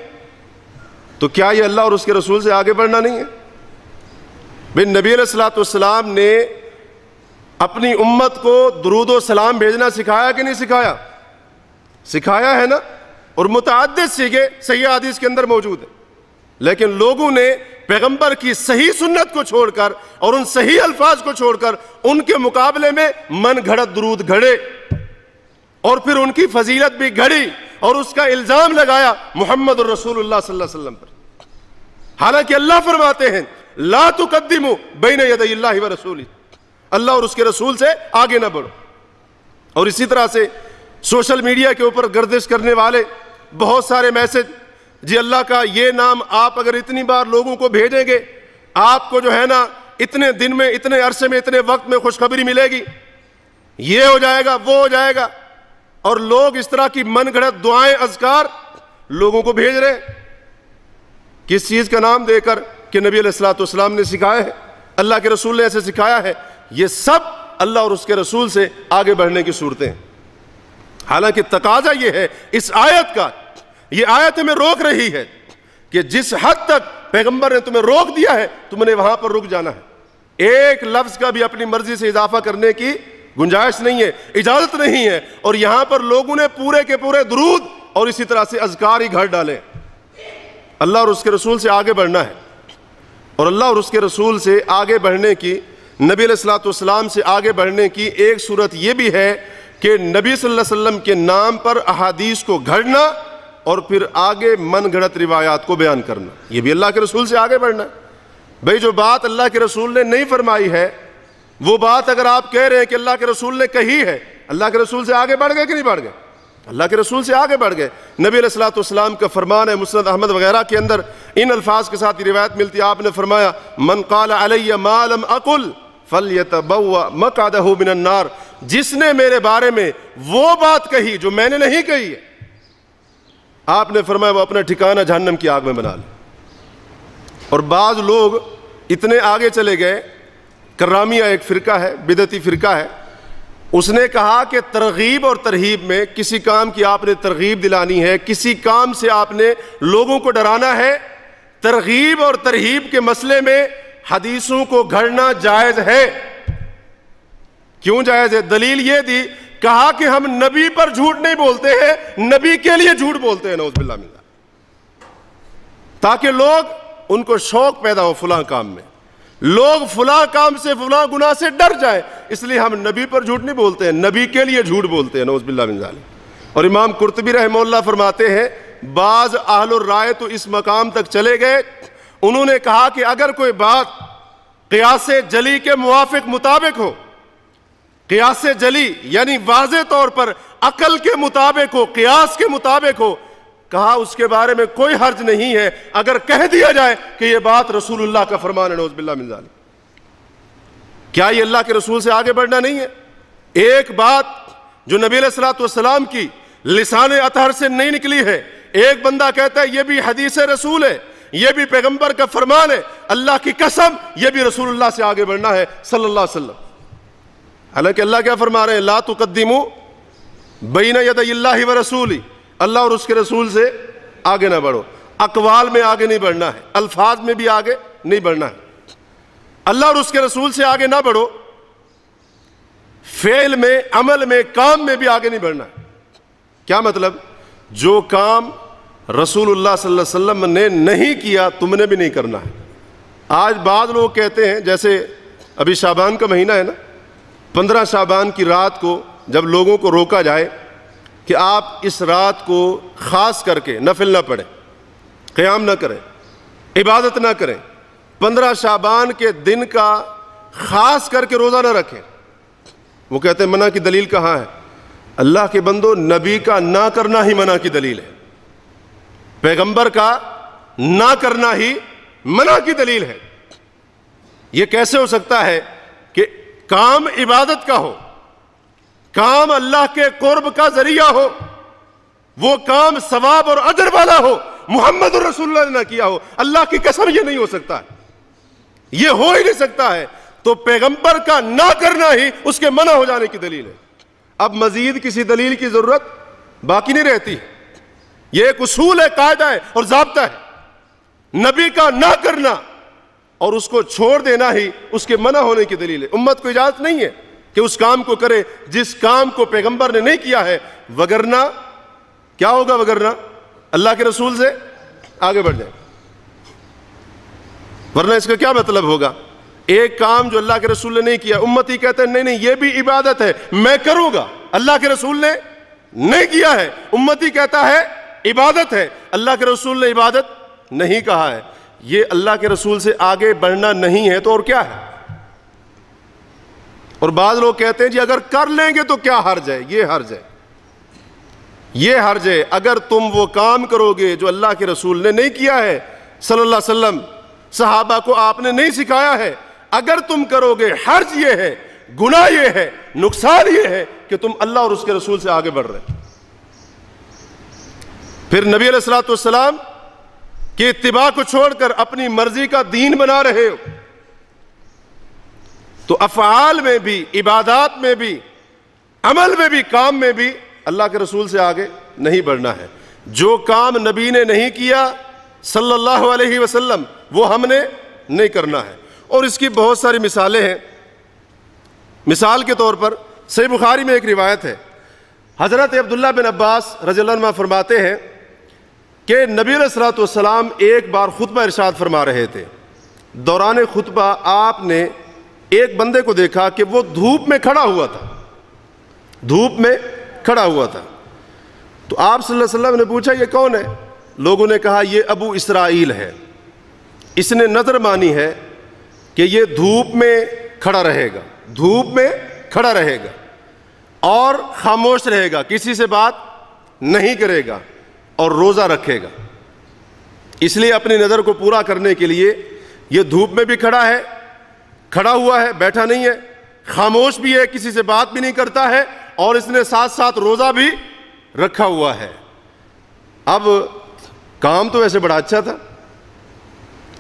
تو کیا یہ اللہ اور اس کے رسول سے آگے بڑھنا نہیں ہے؟ بھئی نبی علیہ الصلوۃ والسلام نے اپنی امت کو درود و سلام بھیجنا سکھایا کہ نہیں سکھایا؟ سکھایا ہے نا. اور متعدد صیغے صحیح حدیث کے اندر موجود ہیں، لیکن لوگوں نے پیغمبر کی صحیح سنت کو چھوڑ کر اور ان صحیح الفاظ کو چھوڑ کر ان کے مقابلے میں من گھڑت درود گھڑے اور پھر ان کی فضیلت بھی گھڑی اور اس کا الزام لگایا محمد الرسول اللہ صلی اللہ علیہ وسلم پر. حالانکہ اللہ فرماتے ہیں لا تقدموا بین یدی اللہ ورسولہ، اللہ اور اس کے رسول سے آگے نہ بڑھو. اور اسی طرح سے سوشل میڈیا کے اوپر گردش کرنے والے بہت سارے میسج، جی اللہ کا یہ نام آپ اگر اتنی بار لوگوں کو بھیجیں گے، آپ کو جو ہے نا اتنے دن میں، اتنے عرصے میں، اتنے وقت میں خوشخبری ملے گی، یہ ہو جائے گا، وہ ہو جائے گا. اور لوگ اس طرح کی من گھڑت دعائیں، اذکار لوگوں کو بھیج رہے ہیں. کس چیز کا نام دے کر؟ کہ نبی علیہ الصلوۃ والسلام نے سکھایا ہے، اللہ کے رسول نے ایسے سکھایا ہے. یہ سب اللہ اور اس کے رسول سے آگے بڑھنے کی صورتیں ہیں. حالانکہ تقاضا یہ ہے اس آیت کا، یہ آیت ہمیں روک رہی ہے کہ جس حد تک پیغمبر نے تمہیں روک دیا ہے تم نے وہاں پر رک جانا ہے. ایک لفظ کا بھی اپنی مرضی سے اضافہ کرنے کی گنجائش نہیں ہے، اجازت نہیں ہے. اور یہاں پر لوگوں نے پورے کے پورے درود اور اسی طرح سے اذکار ہی گھر ڈالے. اللہ اور اس کے رسول سے آگے بڑھنا ہے، اور اللہ اور اس کے رسول سے آگے بڑھنے کی، نبی علیہ الصلوۃ والسلام سے آگے بڑھنے کی ایک صورت یہ بھی ہے کہ نبی صلی اللہ علیہ وسلم کے نام پر احادیث کو گھڑنا اور پھر آگے من گھڑت روایات کو بیان کرنا، یہ بھی اللہ کے رسول سے آگے بڑھنا ہے. بھئی جو بات اللہ کے رسول نے نہیں فرمائی ہے، وہ بات اگر آپ کہہ رہے ہیں کہ اللہ کے رسول نے کہی ہے، اللہ کے رسول سے آگے بڑھ گئے کہ نہیں بڑھ گئے؟ اللہ کے رسول سے آگے بڑھ گئے. نبی علیہ الصلوۃ والسلام کا فرمان ہے، مسند احمد وغیرہ کے اندر ان الفاظ کے ساتھ روایت ملتی ہے. آپ نے فرمایا من قال علی ما لم اقل فلیتبوأ مقعدہ من النار، جس نے میرے بارے میں وہ بات کہی جو میں نے نہیں کہی ہے، آپ نے فرمایا وہ اپنا ٹھکانہ جہنم کی آگ میں بنا لے. اور بعض لوگ اتنے آگے چلے گئے، کرامیہ ایک فرقہ ہے، بدعتی فرقہ ہے، اس نے کہا کہ ترغیب اور ترہیب میں کسی کام کی آپ نے ترغیب دلانی ہے، کسی کام سے آپ نے لوگوں کو ڈرانا ہے، ترغیب اور ترہیب کے مسئلے میں حدیثوں کو گھڑنا جائز ہے. کیوں جائز ہے؟ دلیل یہ دی، کہا کہ ہم نبی پر جھوٹ نہیں بولتے ہیں، نبی کے لیے جھوٹ بولتے ہیں، نعوذ باللہ من ذالک، تاکہ لوگ ان کو شوق پیدا ہو فلاں کام میں، لوگ فلاں کام سے، فلاں گناہ سے ڈر جائیں، اس لیے ہم نبی پر جھوٹ نہیں بولتے ہیں، نبی کے لیے جھوٹ بولتے ہیں، نعوذ باللہ من ذالک. اور امام قرطبی رحمہ اللہ فرماتے ہیں بعض اہل الرائے تو اس مقام تک چلے گئے، انہوں نے کہا کہ اگر کوئی بات قیاس جلی کے موافق مطابق ہو، قیاس جلی یعنی واضح طور پر عقل کے مطابق ہو، قیاس کے مطابق ہو، کہا اس کے بارے میں کوئی حرج نہیں ہے اگر کہہ دیا جائے کہ یہ بات رسول اللہ کا فرمان ہے، نعوذ باللہ من ذالک. کیا یہ اللہ کے رسول سے آگے بڑھنا نہیں ہے؟ ایک بات جو نبی علیہ الصلوۃ والسلام کی لسان اطہر سے نہیں نکلی ہے، ایک بندہ کہتا ہے یہ بھی حدیث رسول ہے، یہ بھی پیغمبر کا فرمان ہے، اللہ کی قسم یہ بھی رسول اللہ سے آگے بڑھنا ہے صلی اللہ علیہ وسلم. حالانکہ اللہ کیا فرما رہے ہیں؟ لا تقدموا بین یدی اللہ ورسولہ، اللہ اور اس کے رسول سے آگے نہ بڑھو. اقوال میں آگے نہیں بڑھنا ہے، الفاظ میں بھی آگے نہیں بڑھنا ہے. اللہ اور اس کے رسول سے آگے نہ بڑھو، فعل میں، عمل میں، کام میں بھی آگے نہیں بڑھنا ہے. کیا مطلب؟ جو کام رسول اللہ صلی اللہ علیہ وسلم نے نہیں کیا تم نے بھی نہیں کرنا ہے. آج بعض لوگ کہتے ہیں، جیسے ابھی شعبان کا مہینہ ہے نا، 15 شعبان کی رات کو جب لوگوں کو روکا جائے کہ آپ اس رات کو خاص کر کے نفل نہ پڑھیں، قیام نہ کریں، عبادت نہ کریں، 15 شعبان کے دن کا خاص کر کے روزہ نہ رکھیں، وہ کہتے ہیں منع کی دلیل کہاں ہے؟ اللہ کے بندو، نبی کا نہ کرنا ہی منع کی دلیل ہے، پیغمبر کا نہ کرنا ہی منع کی دلیل ہے۔ یہ کیسے ہو سکتا ہے کہ کام عبادت کا ہو، کام اللہ کے قرب کا ذریعہ ہو، وہ کام ثواب اور اجر والا ہو، محمد رسول اللہ نے نہ کیا ہو؟ اللہ کی قسم یہ نہیں ہو سکتا ہے، یہ ہو ہی نہیں سکتا ہے۔ تو پیغمبر کا نہ کرنا ہی اس کے منع ہو جانے کی دلیل ہے۔ اب مزید کسی دلیل کی ضرورت باقی نہیں رہتی۔ یہ ایک اصول ہے، قاعدہ ہے اور ضابطہ ہے، نبی کا نہ کرنا اور اس کو چھوڑ دینا ہی اس کے منع ہونے کی دلیل ہے۔ امت کو اجازت نہیں ہے کہ اس کام کو کرے جس کام کو پیغمبر نے نہیں کیا ہے، وگرنہ کیا ہوگا؟ وگرنہ اللہ کے رسول سے آگے بڑھ جائے، ورنہ اس کا کیا مطلب ہوگا؟ ایک کام جو اللہ کے رسول نے نہیں کیا، امتی کہتے ہیں نہیں یہ بھی عبادت ہے، میں کروں گا، اللہ کے رسول نے نہیں کیا ہے، امتی کہتا ہے عبادت ہے، اللہ کے رسول نے عبادت نہیں کہا ہے۔ یہ اللہ کے رسول سے آگے بڑھنا نہیں ہے تو اور کیا ہے؟ اور بعض لوگ کہتے ہیں جی اگر کر لیں گے تو کیا حرج ہے؟ یہ حرج ہے، یہ حرج ہے۔ اگر تم وہ کام کرو گے جو اللہ کے رسول نے نہیں کیا ہے صلی اللہ علیہ وسلم، صحابہ کو آپ نے نہیں سکھایا ہے، اگر تم کرو گے، حرج یہ ہے، گناہ یہ ہے، نقصان یہ ہے کہ تم اللہ اور اس کے رسول سے آگے بڑھ رہے ہیں۔ پھر نبی علیہ الصلوۃ والسلام کی اتباع کو چھوڑ کر اپنی مرضی کا دین بنا رہے ہو، تو افعال میں بھی، عبادات میں بھی، عمل میں بھی، کام میں بھی اللہ کے رسول سے آگے نہیں بڑھنا ہے۔ جو کام نبی نے نہیں کیا صلی اللہ علیہ وسلم وہ ہم نے نہیں کرنا ہے۔ اور اس کی بہت ساری مثالیں ہیں۔ مثال کے طور پر صحیح بخاری میں ایک روایت ہے، حضرت عبداللہ بن عباس رضی اللہ عنہ فرماتے ہیں کہ نبی علیہ الصلوۃ والسلام ایک بار خطبہ ارشاد فرما رہے تھے، دوران خطبہ آپ نے ایک بندے کو دیکھا کہ وہ دھوپ میں کھڑا ہوا تھا، دھوپ میں کھڑا ہوا تھا۔ تو آپ صلی اللہ علیہ وسلم نے پوچھا یہ کون ہے؟ لوگوں نے کہا یہ ابو اسرائیل ہے، اس نے نظر مانی ہے کہ یہ دھوپ میں کھڑا رہے گا، دھوپ میں کھڑا رہے گا اور خاموش رہے گا، کسی سے بات نہیں کرے گا اور روزہ رکھے گا، اس لیے اپنی نظر کو پورا کرنے کے لیے یہ دھوپ میں بھی کھڑا ہے، کھڑا ہوا ہے، بیٹھا نہیں ہے، خاموش بھی ہے، کسی سے بات بھی نہیں کرتا ہے، اور اس نے ساتھ ساتھ روزہ بھی رکھا ہوا ہے۔ اب کام تو ویسے بڑا اچھا تھا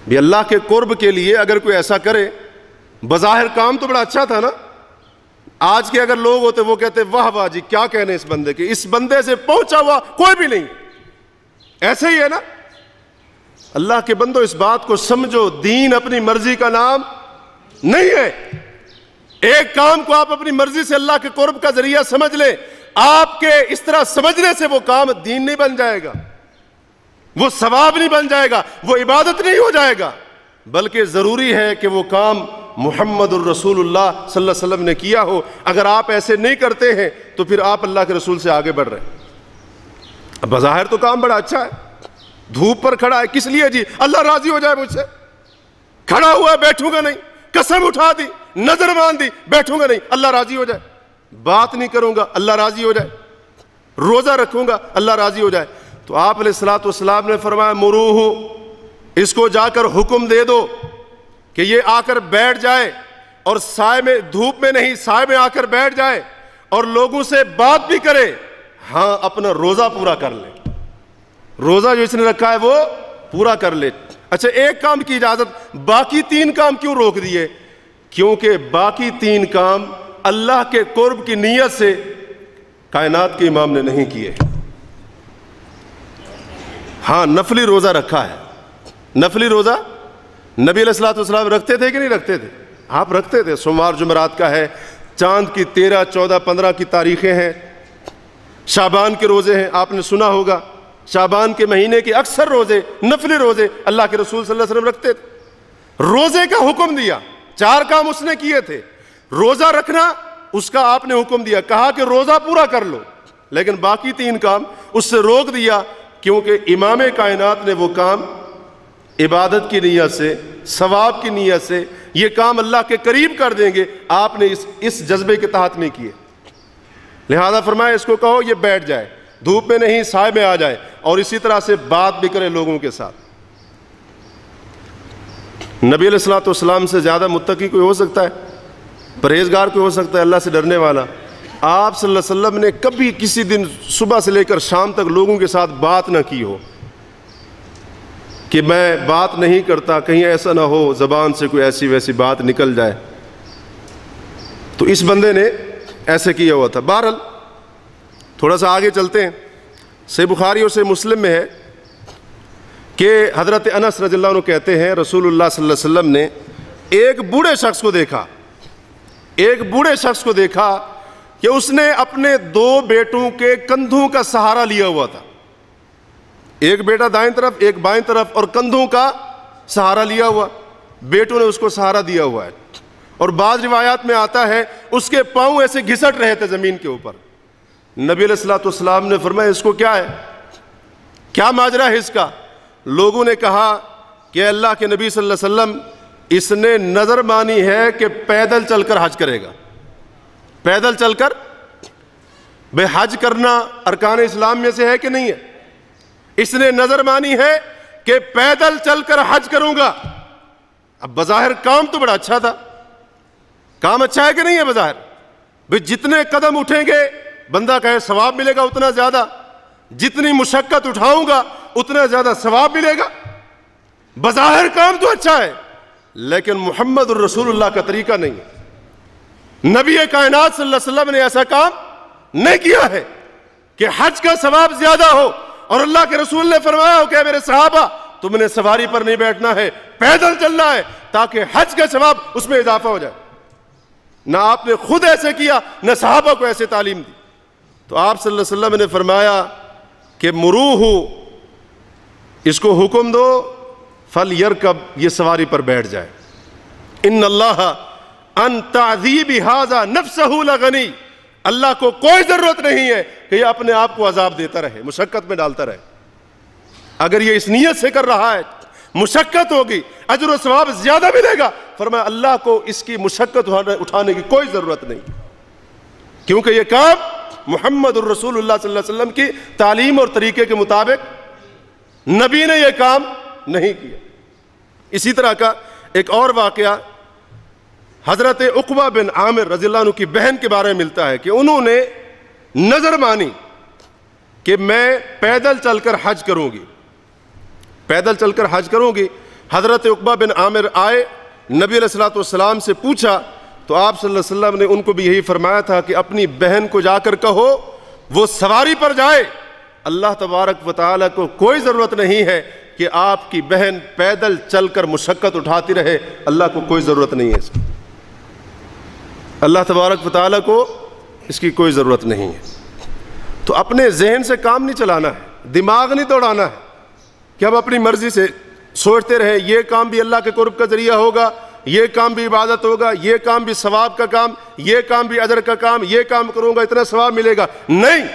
بھی، اللہ کے قرب کے لیے اگر کوئی ایسا کرے، بظاہر کام تو بڑا اچھا تھا نا۔ آج کے اگر لوگ ہوتے وہ کہتے واہ واہ جی کیا کہنے اس بندے کے، اس بندے سے پہنچا ہوا کوئی بھی نہیں، ایسے ہی ہے نا۔ اللہ کے بندو اس بات کو سمجھو، دین اپنی مرضی کا نام نہیں ہے۔ ایک کام کو آپ اپنی مرضی سے اللہ کے قرب کا ذریعہ سمجھ لیں، آپ کے اس طرح سمجھنے سے وہ کام دین نہیں بن جائے گا، وہ ثواب نہیں بن جائے گا، وہ عبادت نہیں ہو جائے گا، بلکہ ضروری ہے کہ وہ کام محمد الرسول اللہ صلی اللہ علیہ وسلم نے کیا ہو۔ اگر آپ ایسے نہیں کرتے ہیں تو پھر آپ اللہ کے رسول سے آگے بڑھ رہے ہیں۔ بظاہر تو کام بڑا اچھا ہے، دھوپ پر کھڑا ہے، کس لیے جی؟ اللہ راضی ہو جائے مجھ سے، کھڑا ہوا ہے، بیٹھوں گا نہیں، قسم اٹھا دی، نظر مان دی، بیٹھوں گا نہیں، اللہ راضی ہو جائے، بات نہیں کروں گا، اللہ راضی ہو جائے، روزہ رکھوں گا، اللہ راضی ہو جائے۔ تو آپ علیہ الصلوۃ والسلام نے فرمایا مروہ، اس کو جا کر حکم دے دو کہ یہ آ کر بیٹھ جائے، اور سائے میں، دھوپ میں نہیں، سائے میں آ کر بیٹھ جائے اور لوگوں سے بات بھی کرے، ہاں اپنا روزہ پورا کر لے، روزہ جو اس نے رکھا ہے وہ پورا کر لے۔ اچھا ایک کام کی اجازت، باقی 3 کام کیوں روک دیے؟ کیونکہ باقی 3 کام اللہ کے قرب کی نیت سے کائنات کے امام نے نہیں کیے۔ ہاں نفلی روزہ رکھا ہے، نفلی روزہ نبی علیہ الصلوۃ والسلام رکھتے تھے کہ نہیں رکھتے تھے؟ آپ رکھتے تھے۔ سوموار جمعرات کا ہے، چاند کی 13، 14، 15 کی تاریخیں ہیں، شعبان کے روزے ہیں، آپ نے سنا ہوگا شعبان کے مہینے کے اکثر روزے، نفلی روزے اللہ کے رسول صلی اللہ علیہ وسلم رکھتے تھے۔ روزے کا حکم دیا، 4 کام اس نے کیے تھے. روزہ رکھنا اس کا آپ نے حکم دیا, کہا کہ روزہ پورا کر لو, لیکن باقی 3 کام اس سے روک دیا, کیونکہ امام کائنات نے وہ کام عبادت کی نیت سے, ثواب کی نیت سے, یہ کام اللہ کے قریب کر دیں گے, آپ نے اس جذبے کے تحت نہیں کیے. لہذا فرمایا اس کو کہو یہ بیٹھ جائے, دھوپ میں نہیں سائے میں آ جائے, اور اسی طرح سے بات بھی کرے لوگوں کے ساتھ. نبی علیہ الصلوۃ والسلام سے زیادہ متقی کوئی ہو سکتا ہے؟ پرہیزگار کوئی ہو سکتا ہے اللہ سے ڈرنے والا؟ آپ صلی اللہ علیہ وسلم نے کبھی کسی دن صبح سے لے کر شام تک لوگوں کے ساتھ بات نہ کی ہو کہ میں بات نہیں کرتا, کہیں ایسا نہ ہو زبان سے کوئی ایسی ویسی بات نکل جائے. تو اس بندے نے ایسے کیا ہوا تھا. بہرحال تھوڑا سا آگے چلتے ہیں. صحیح بخاری اور صحیح مسلم میں ہے کہ حضرت انس رضی اللہ عنہ کہتے ہیں رسول اللہ صلی اللہ علیہ وسلم نے ایک بوڑھے شخص کو دیکھا کہ اس نے اپنے 2 بیٹوں کے کندھوں کا سہارا لیا ہوا تھا. ایک بیٹا دائیں طرف, ایک بائیں طرف, اور کندھوں کا سہارا لیا ہوا, بیٹوں نے اس کو سہارا دیا ہوا ہے. اور بعض روایات میں آتا ہے اس کے پاؤں ایسے گھسٹ رہے تھے زمین کے اوپر. نبی علیہ الصلوۃ والسلام نے فرمایا اس کو کیا ہے, کیا ماجرا ہے اس کا؟ لوگوں نے کہا کہ اللہ کے نبی صلی اللہ علیہ وسلم اس نے نظر مانی ہے کہ پیدل چل کر حج کرے گا. پیدل چل کر بے حج کرنا ارکان اسلام میں سے ہے کہ نہیں ہے؟ اس نے نظر مانی ہے کہ پیدل چل کر حج کروں گا. اب بظاہر کام تو بڑا اچھا تھا, کام اچھا ہے کہ نہیں ہے بظاہر؟ بھئی جتنے قدم اٹھیں گے بندہ کہے ثواب ملے گا اتنا زیادہ, جتنی مشقت اٹھاؤں گا اتنا زیادہ ثواب ملے گا. بظاہر کام تو اچھا ہے, لیکن محمد الرسول اللہ کا طریقہ نہیں ہے. نبی کائنات صلی اللہ علیہ وسلم نے ایسا کام نہیں کیا ہے کہ حج کا ثواب زیادہ ہو, اور اللہ کے رسول نے فرمایا ہو کہ میرے صحابہ تم نے سواری پر نہیں بیٹھنا ہے, پیدل چلنا ہے تاکہ حج کا ثواب اس میں اضافہ ہو جائے. نہ آپ نے خود ایسے کیا, نہ صحابہ کو ایسے تعلیم دی. تو آپ صلی اللہ علیہ وسلم نے فرمایا کہ مروہ, اس کو حکم دو, فلیرکب, یہ سواری پر بیٹھ جائے. ان اللہ ان تعذیب ھذا نفسہ لغنی, اللہ کو کوئی ضرورت نہیں ہے کہ یہ اپنے آپ کو عذاب دیتا رہے, مشقت میں ڈالتا رہے. اگر یہ اس نیت سے کر رہا ہے, مشقت ہوگی, اجر و ثواب زیادہ ملے گا. فرمایا اللہ کو اس کی مشقت اٹھانے کی کوئی ضرورت نہیں, کیونکہ یہ کام محمد الرسول اللہ صلی اللہ علیہ وسلم کی تعلیم اور طریقے کے مطابق نبی نے یہ کام نہیں کیا. اسی طرح کا ایک اور واقعہ حضرت عقبہ بن عامر رضی اللہ عنہ کی بہن کے بارے میں ملتا ہے کہ انہوں نے نظر مانی کہ میں پیدل چل کر حج کروں گی, پیدل چل کر حج کروں گی. حضرت عقبہ بن عامر آئے, نبی علیہ الصلوۃ والسلام سے پوچھا, تو آپ صلی اللہ علیہ وسلم نے ان کو بھی یہی فرمایا تھا کہ اپنی بہن کو جا کر کہو وہ سواری پر جائے. اللہ تبارک و تعالیٰ کو کوئی ضرورت نہیں ہے کہ آپ کی بہن پیدل چل کر مشقت اٹھاتی رہے, اللہ کو کوئی ضرورت نہیں ہے اس کی, اللہ تبارک و تعالیٰ کو اس کی کوئی ضرورت نہیں ہے. تو اپنے ذہن سے کام نہیں چلانا ہے, دماغ نہیں دوڑانا ہے کہ ہم اپنی مرضی سے سوچتے رہیں یہ کام بھی اللہ کے قرب کا ذریعہ ہوگا, یہ کام بھی عبادت ہوگا, یہ کام بھی ثواب کا کام, یہ کام بھی اجر کا کام, یہ کام کروں گا اتنا ثواب ملے گا. نہیں,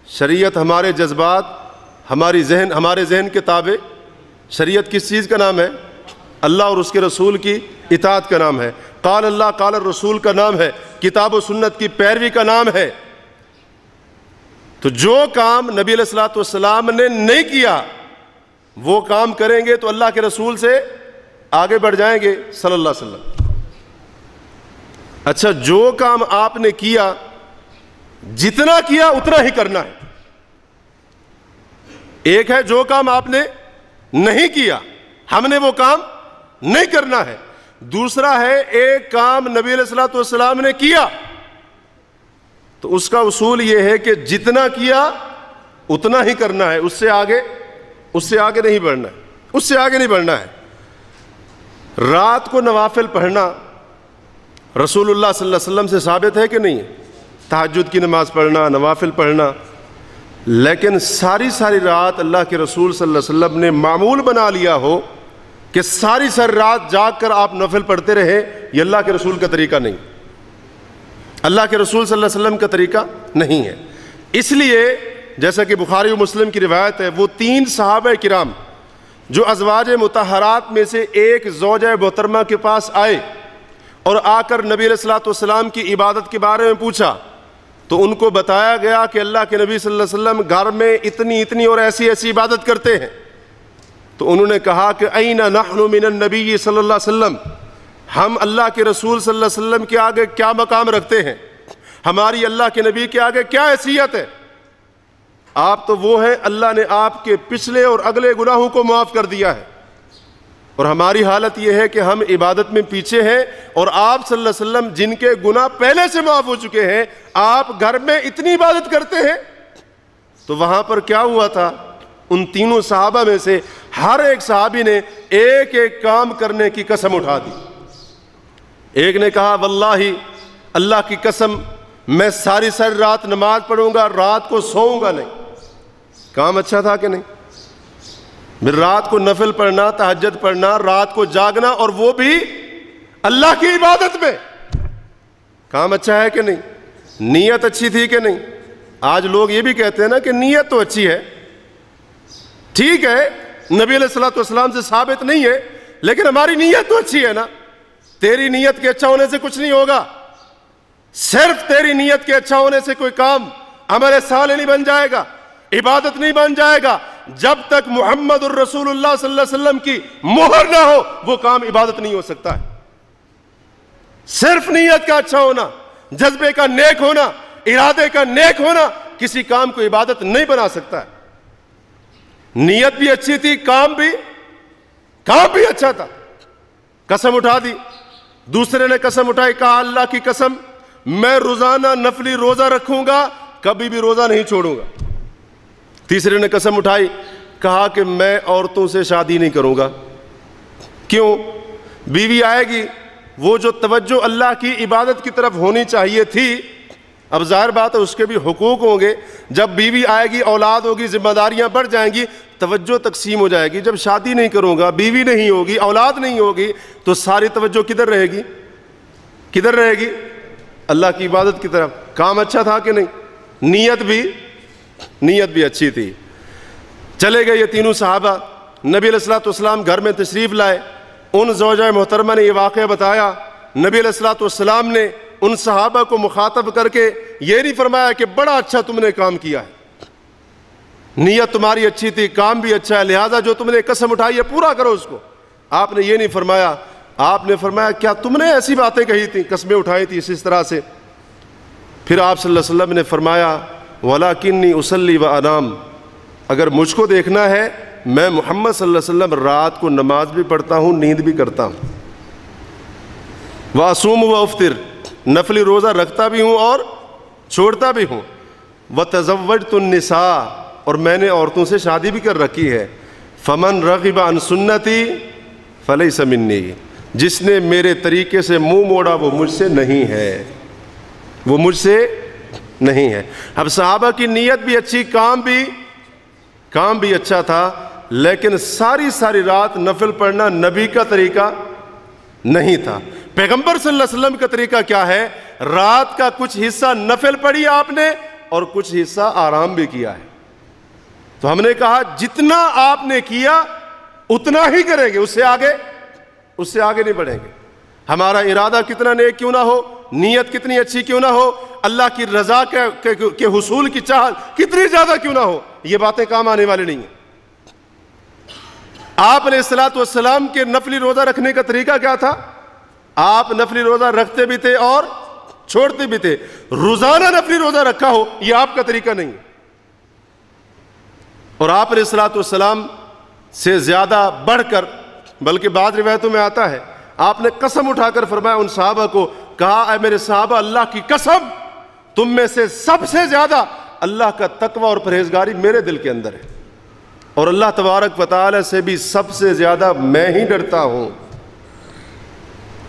شریعت ہمارے جذبات, ہمارے ذہن کے تابع. شریعت کس چیز کا نام ہے؟ اللہ اور اس کے رسول کی اطاعت کا نام ہے. قال اللہ قال الرسول کا نام ہے, کتاب و سنت کی پیروی کا نام ہے. تو جو کام نبی علیہ الصلوۃ والسلام نے نہیں کیا وہ کام کریں گے تو اللہ کے رسول سے آگے بڑھ جائیں گے صلی اللہ علیہ وسلم. اچھا, جو کام آپ نے کیا جتنا کیا اتنا ہی کرنا ہے. ایک ہے جو کام آپ نے نہیں کیا, ہم نے وہ کام نہیں کرنا ہے. دوسرا ہے ایک کام نبی علیہ الصلوۃ والسلام نے کیا تو اس کا اصول یہ ہے کہ جتنا کیا اتنا ہی کرنا ہے, اس سے آگے نہیں بڑھنا ہے, اس سے آگے نہیں بڑھنا ہے. رات کو نوافل پڑھنا رسول اللہ صلی اللہ علیہ وسلم سے ثابت ہے کہ نہیں ہے؟ تہجد کی نماز پڑھنا, نوافل پڑھنا, لیکن ساری رات اللہ کے رسول صلی اللہ علیہ وسلم نے معمول بنا لیا ہو کہ ساری سر رات جاگ کر آپ نفل پڑھتے رہے، یہ اللہ کے رسول کا طریقہ نہیں، اللہ کے رسول صلی اللہ علیہ وسلم کا طریقہ نہیں ہے۔ اس لیے جیسا کہ بخاری و مسلم کی روایت ہے، وہ 3 صحابہ کرام جو ازواج مطہرات میں سے ایک زوجہ محترمہ کے پاس آئے اور آ کر نبی علیہ الصلوۃ والسلام کی عبادت کے بارے میں پوچھا، تو ان کو بتایا گیا کہ اللہ کے نبی صلی اللہ علیہ وسلم گھر میں اتنی اور ایسی عبادت کرتے ہیں۔ تو انہوں نے کہا کہ این نحن من النبی صلی اللہ علیہ وسلم، ہم اللہ کے رسول صلی اللہ علیہ وسلم کے آگے کیا مقام رکھتے ہیں، ہماری اللہ کے نبی کے آگے کیا حیثیت ہے؟ آپ تو وہ ہیں، اللہ نے آپ کے پچھلے اور اگلے گناہوں کو معاف کر دیا ہے، اور ہماری حالت یہ ہے کہ ہم عبادت میں پیچھے ہیں، اور آپ صلی اللہ علیہ وسلم جن کے گناہ پہلے سے معاف ہو چکے ہیں، آپ گھر میں اتنی عبادت کرتے ہیں۔ تو وہاں پر کیا ہوا تھا؟ ان تینوں صحابہ میں سے ہر ایک صحابی نے ایک کام کرنے کی قسم اٹھا دی۔ ایک نے کہا واللہ اللہ کی قسم میں ساری رات نماز پڑھوں گا، رات کو سوؤں گا نہیں۔ کام اچھا تھا کہ نہیں؟ پھر رات کو نفل پڑھنا، تہجد پڑھنا، رات کو جاگنا، اور وہ بھی اللہ کی عبادت میں، کام اچھا ہے کہ نہیں؟ نیت اچھی تھی کہ نہیں؟ آج لوگ یہ بھی کہتے ہیں نا کہ نیت تو اچھی ہے، ٹھیک ہے، نبی علیہ الصلوۃ والسلام سے ثابت نہیں ہے، لیکن ہماری نیت تو اچھی ہے نا۔ تیری نیت کے اچھا ہونے سے کچھ نہیں ہوگا، صرف تیری نیت کے اچھا ہونے سے کوئی کام عمل صالح نہیں بن جائے گا، عبادت نہیں بن جائے گا۔ جب تک محمد الرسول اللہ صلی اللہ علیہ وسلم کی مہر نہ ہو، وہ کام عبادت نہیں ہو سکتا ہے۔ صرف نیت کا اچھا ہونا، جذبے کا نیک ہونا، ارادے کا نیک ہونا کسی کام کو عبادت نہیں بنا سکتا ہے۔ نیت بھی اچھی تھی، کام بھی اچھا تھا، قسم اٹھا دی۔ دوسرے نے قسم اٹھائی، کہا اللہ کی قسم میں روزانہ نفلی روزہ رکھوں گا، کبھی بھی روزہ نہیں چھوڑوں گا۔ تیسرے نے قسم اٹھائی، کہا کہ میں عورتوں سے شادی نہیں کروں گا۔ کیوں؟ بیوی آئے گی، وہ جو توجہ اللہ کی عبادت کی طرف ہونی چاہیے تھی، اب ظاہر بات ہے اس کے بھی حقوق ہوں گے۔ جب بیوی آئے گی، اولاد ہوگی، ذمہ داریاں بڑھ جائیں گی، توجہ تقسیم ہو جائے گی۔ جب شادی نہیں کروں گا، بیوی نہیں ہوگی، اولاد نہیں ہوگی، تو ساری توجہ کدھر رہے گی؟ اللہ کی عبادت کی طرف۔ کام اچھا تھا کہ نہیں؟ نیت بھی اچھی تھی۔ چلے گئے یہ تینوں صحابہ، نبی علیہ الصلوۃ والسلام گھر میں تشریف لائے، ان زوجہ محترمہ نے یہ واقعہ بتایا۔ نبی علیہ الصلوۃ والسلام نے ان صحابہ کو مخاطب کر کے یہ نہیں فرمایا کہ بڑا اچھا تم نے کام کیا ہے، نیت تمہاری اچھی تھی، کام بھی اچھا ہے، لہٰذا جو تم نے قسم اٹھائی ہے پورا کرو اس کو۔ آپ نے یہ نہیں فرمایا، آپ نے فرمایا کیا تم نے ایسی باتیں کہی تھیں، قسمیں اٹھائی تھی اس طرح سے؟ پھر آپ صلی اللہ علیہ وسلم نے فرمایا وَلَكِنِّي أُصَلِّي وَأَنَامُ، اگر مجھ کو دیکھنا ہے، میں محمد صلی اللہ علیہ وسلم رات کو نماز بھی پڑھتا ہوں، نیند بھی کرتا ہوں، وَأَصُومُ وَأُفْطِرُ، نفلی روزہ رکھتا بھی ہوں اور چھوڑتا بھی ہوں، وَتَزَوَّجْتُ النِّسَاءَ، اور میں نے عورتوں سے شادی بھی کر رکھی ہے، فَمَنْ رَغِبَ عَنْ سُنَّتِي فَلَيْسَ مِنِّي، جس نے میرے طریقے سے منہ موڑا وہ مجھ سے نہیں ہے، وہ مجھ سے نہیں ہے۔ اب صحابہ کی نیت بھی اچھی، کام بھی اچھا تھا، لیکن ساری رات نفل پڑھنا نبی کا طریقہ نہیں تھا۔ پیغمبر صلی اللہ علیہ وسلم کا طریقہ کیا ہے؟ رات کا کچھ حصہ نفل پڑھی آپ نے اور کچھ حصہ آرام بھی کیا ہے۔ تو ہم نے کہا جتنا آپ نے کیا اتنا ہی کریں گے، اس سے آگے نہیں بڑھیں گے۔ ہمارا ارادہ کتنا نیک کیوں نہ ہو، نیت کتنی اچھی کیوں نہ ہو، اللہ کی رضا کے حصول کی چاہت کتنی زیادہ کیوں نہ ہو، یہ باتیں کام آنے والی نہیں ہیں۔ آپ علیہ الصلوۃ والسلام کے نفلی روزہ رکھنے کا طریقہ کیا تھا؟ آپ نفلی روزہ رکھتے بھی تھے اور چھوڑتے بھی تھے۔ روزانہ نفلی روزہ رکھا ہو یہ آپ کا طریقہ نہیں ہے۔ اور آپ علیہ الصلوۃ والسلام سے زیادہ بڑھ کر، بلکہ بعض روایتوں میں آتا ہے آپ نے قسم اٹھا کر فرمایا ان صحابہ کو، کہا اے میرے صحابہ اللہ کی قسم تم میں سے سب سے زیادہ اللہ کا تقوی اور پرہیزگاری میرے دل کے اندر ہے، اور اللہ تبارک و تعالی سے بھی سب سے زیادہ میں ہی ڈرتا ہوں،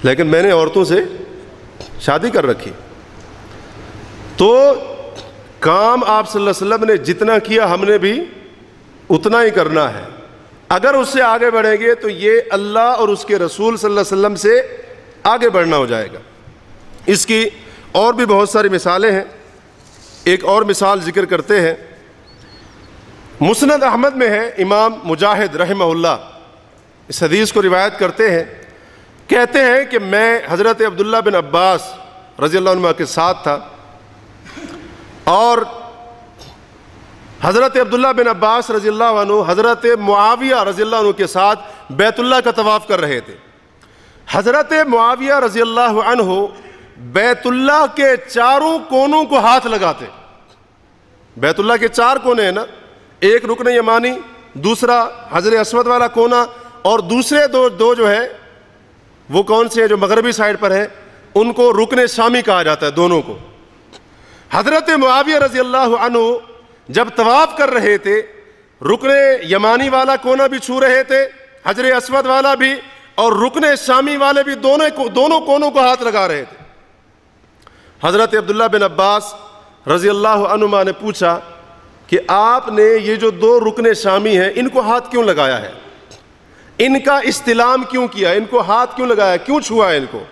لیکن میں نے عورتوں سے شادی کر رکھی۔ تو کام آپ صلی اللہ علیہ وسلم نے جتنا کیا ہم نے بھی اتنا ہی کرنا ہے۔ اگر اس سے آگے بڑھیں گے تو یہ اللہ اور اس کے رسول صلی اللہ علیہ وسلم سے آگے بڑھنا ہو جائے گا۔ اس کی اور بھی بہت ساری مثالیں ہیں۔ ایک اور مثال ذکر کرتے ہیں، مسند احمد میں ہے، امام مجاہد رحمہ اللہ اس حدیث کو روایت کرتے ہیں، کہتے ہیں کہ میں حضرت عبداللہ بن عباس رضی اللہ عنہ کے ساتھ تھا، اور حضرت عبداللہ بن عباس رضی اللہ عنہ حضرت معاویہ رضی اللہ عنہ کے ساتھ بیت اللہ کا طواف کر رہے تھے۔ حضرت معاویہ رضی اللہ عنہ بیت اللہ کے چاروں کونوں کو ہاتھ لگاتے۔ بیت اللہ کے چار کونے ہیں نا، ایک رکن یمانی، دوسرا حجر اسود والا کونا، اور دوسرے دو جو ہے وہ کون سے ہیں جو مغربی سائڈ پر ہے، ان کو رکن شامی کہا جاتا ہے، دونوں کو۔ حضرت معاویہ رضی اللہ عنہ جب طواف کر رہے تھے، رکن یمانی والا کونا بھی چھو رہے تھے، حجر اسود والا بھی، اور رکن شامی والے بھی، دونوں کونوں کو ہاتھ لگا رہے تھے۔ حضرت عبداللہ بن عباس رضی اللہ عنہما نے پوچھا کہ آپ نے یہ جو دو رکن شامی ہیں ان کو ہاتھ کیوں لگایا ہے، ان کا استلام کیوں کیا، ان کو ہاتھ کیوں لگایا، کیوں چھوا ہے ان کو؟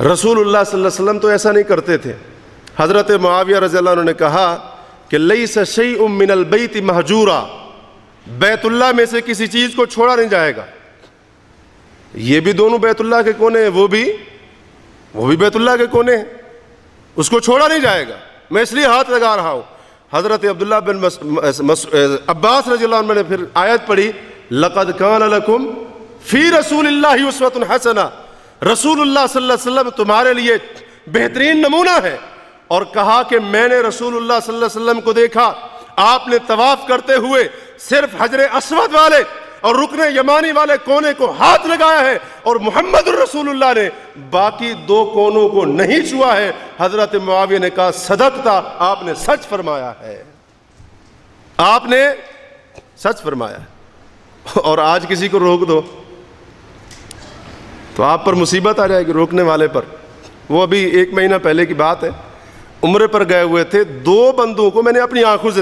رسول اللہ صلی اللہ علیہ وسلم تو ایسا نہیں کرتے تھے۔ حضرت معاویہ رضی اللہ عنہ نے کہا کہ لیس شیء من البیت مہجورا، بیت اللہ میں سے کسی چیز کو چھوڑا نہیں جائے گا۔ یہ بھی دونوں بیت اللہ کے کونے ہیں، وہ بھی بیت اللہ کے کونے ہیں، اس کو چھوڑا نہیں جائے گا، میں اس لیے ہاتھ لگا رہا ہوں۔ حضرت عبداللہ بن عباس رضی اللہ عنہ نے پھر آیت پڑھی، لقد کان لکم فی رسول اللہ اسوۃ حسنہ، رسول اللہ صلی اللہ علیہ وسلم تمہارے لیے بہترین نمونہ ہے، اور کہا کہ میں نے رسول اللہ صلی اللہ علیہ وسلم کو دیکھا، آپ نے طواف کرتے ہوئے صرف حجر اسود والے اور رکن یمانی والے کونے کو ہاتھ لگایا ہے، اور محمد الرسول اللہ نے باقی دو کونوں کو نہیں چھوا ہے۔ حضرت معاویہ نے کہا صدقتا، آپ نے سچ فرمایا ہے، آپ نے سچ فرمایا ہے۔ اور آج کسی کو روک دو تو آپ پر مصیبت آ جائے گی، روکنے والے پر۔ وہ ابھی 1 مہینہ پہلے کی بات ہے، عمرے پر گئے ہوئے تھے، 2 بندوں کو میں نے اپنی آنکھوں سے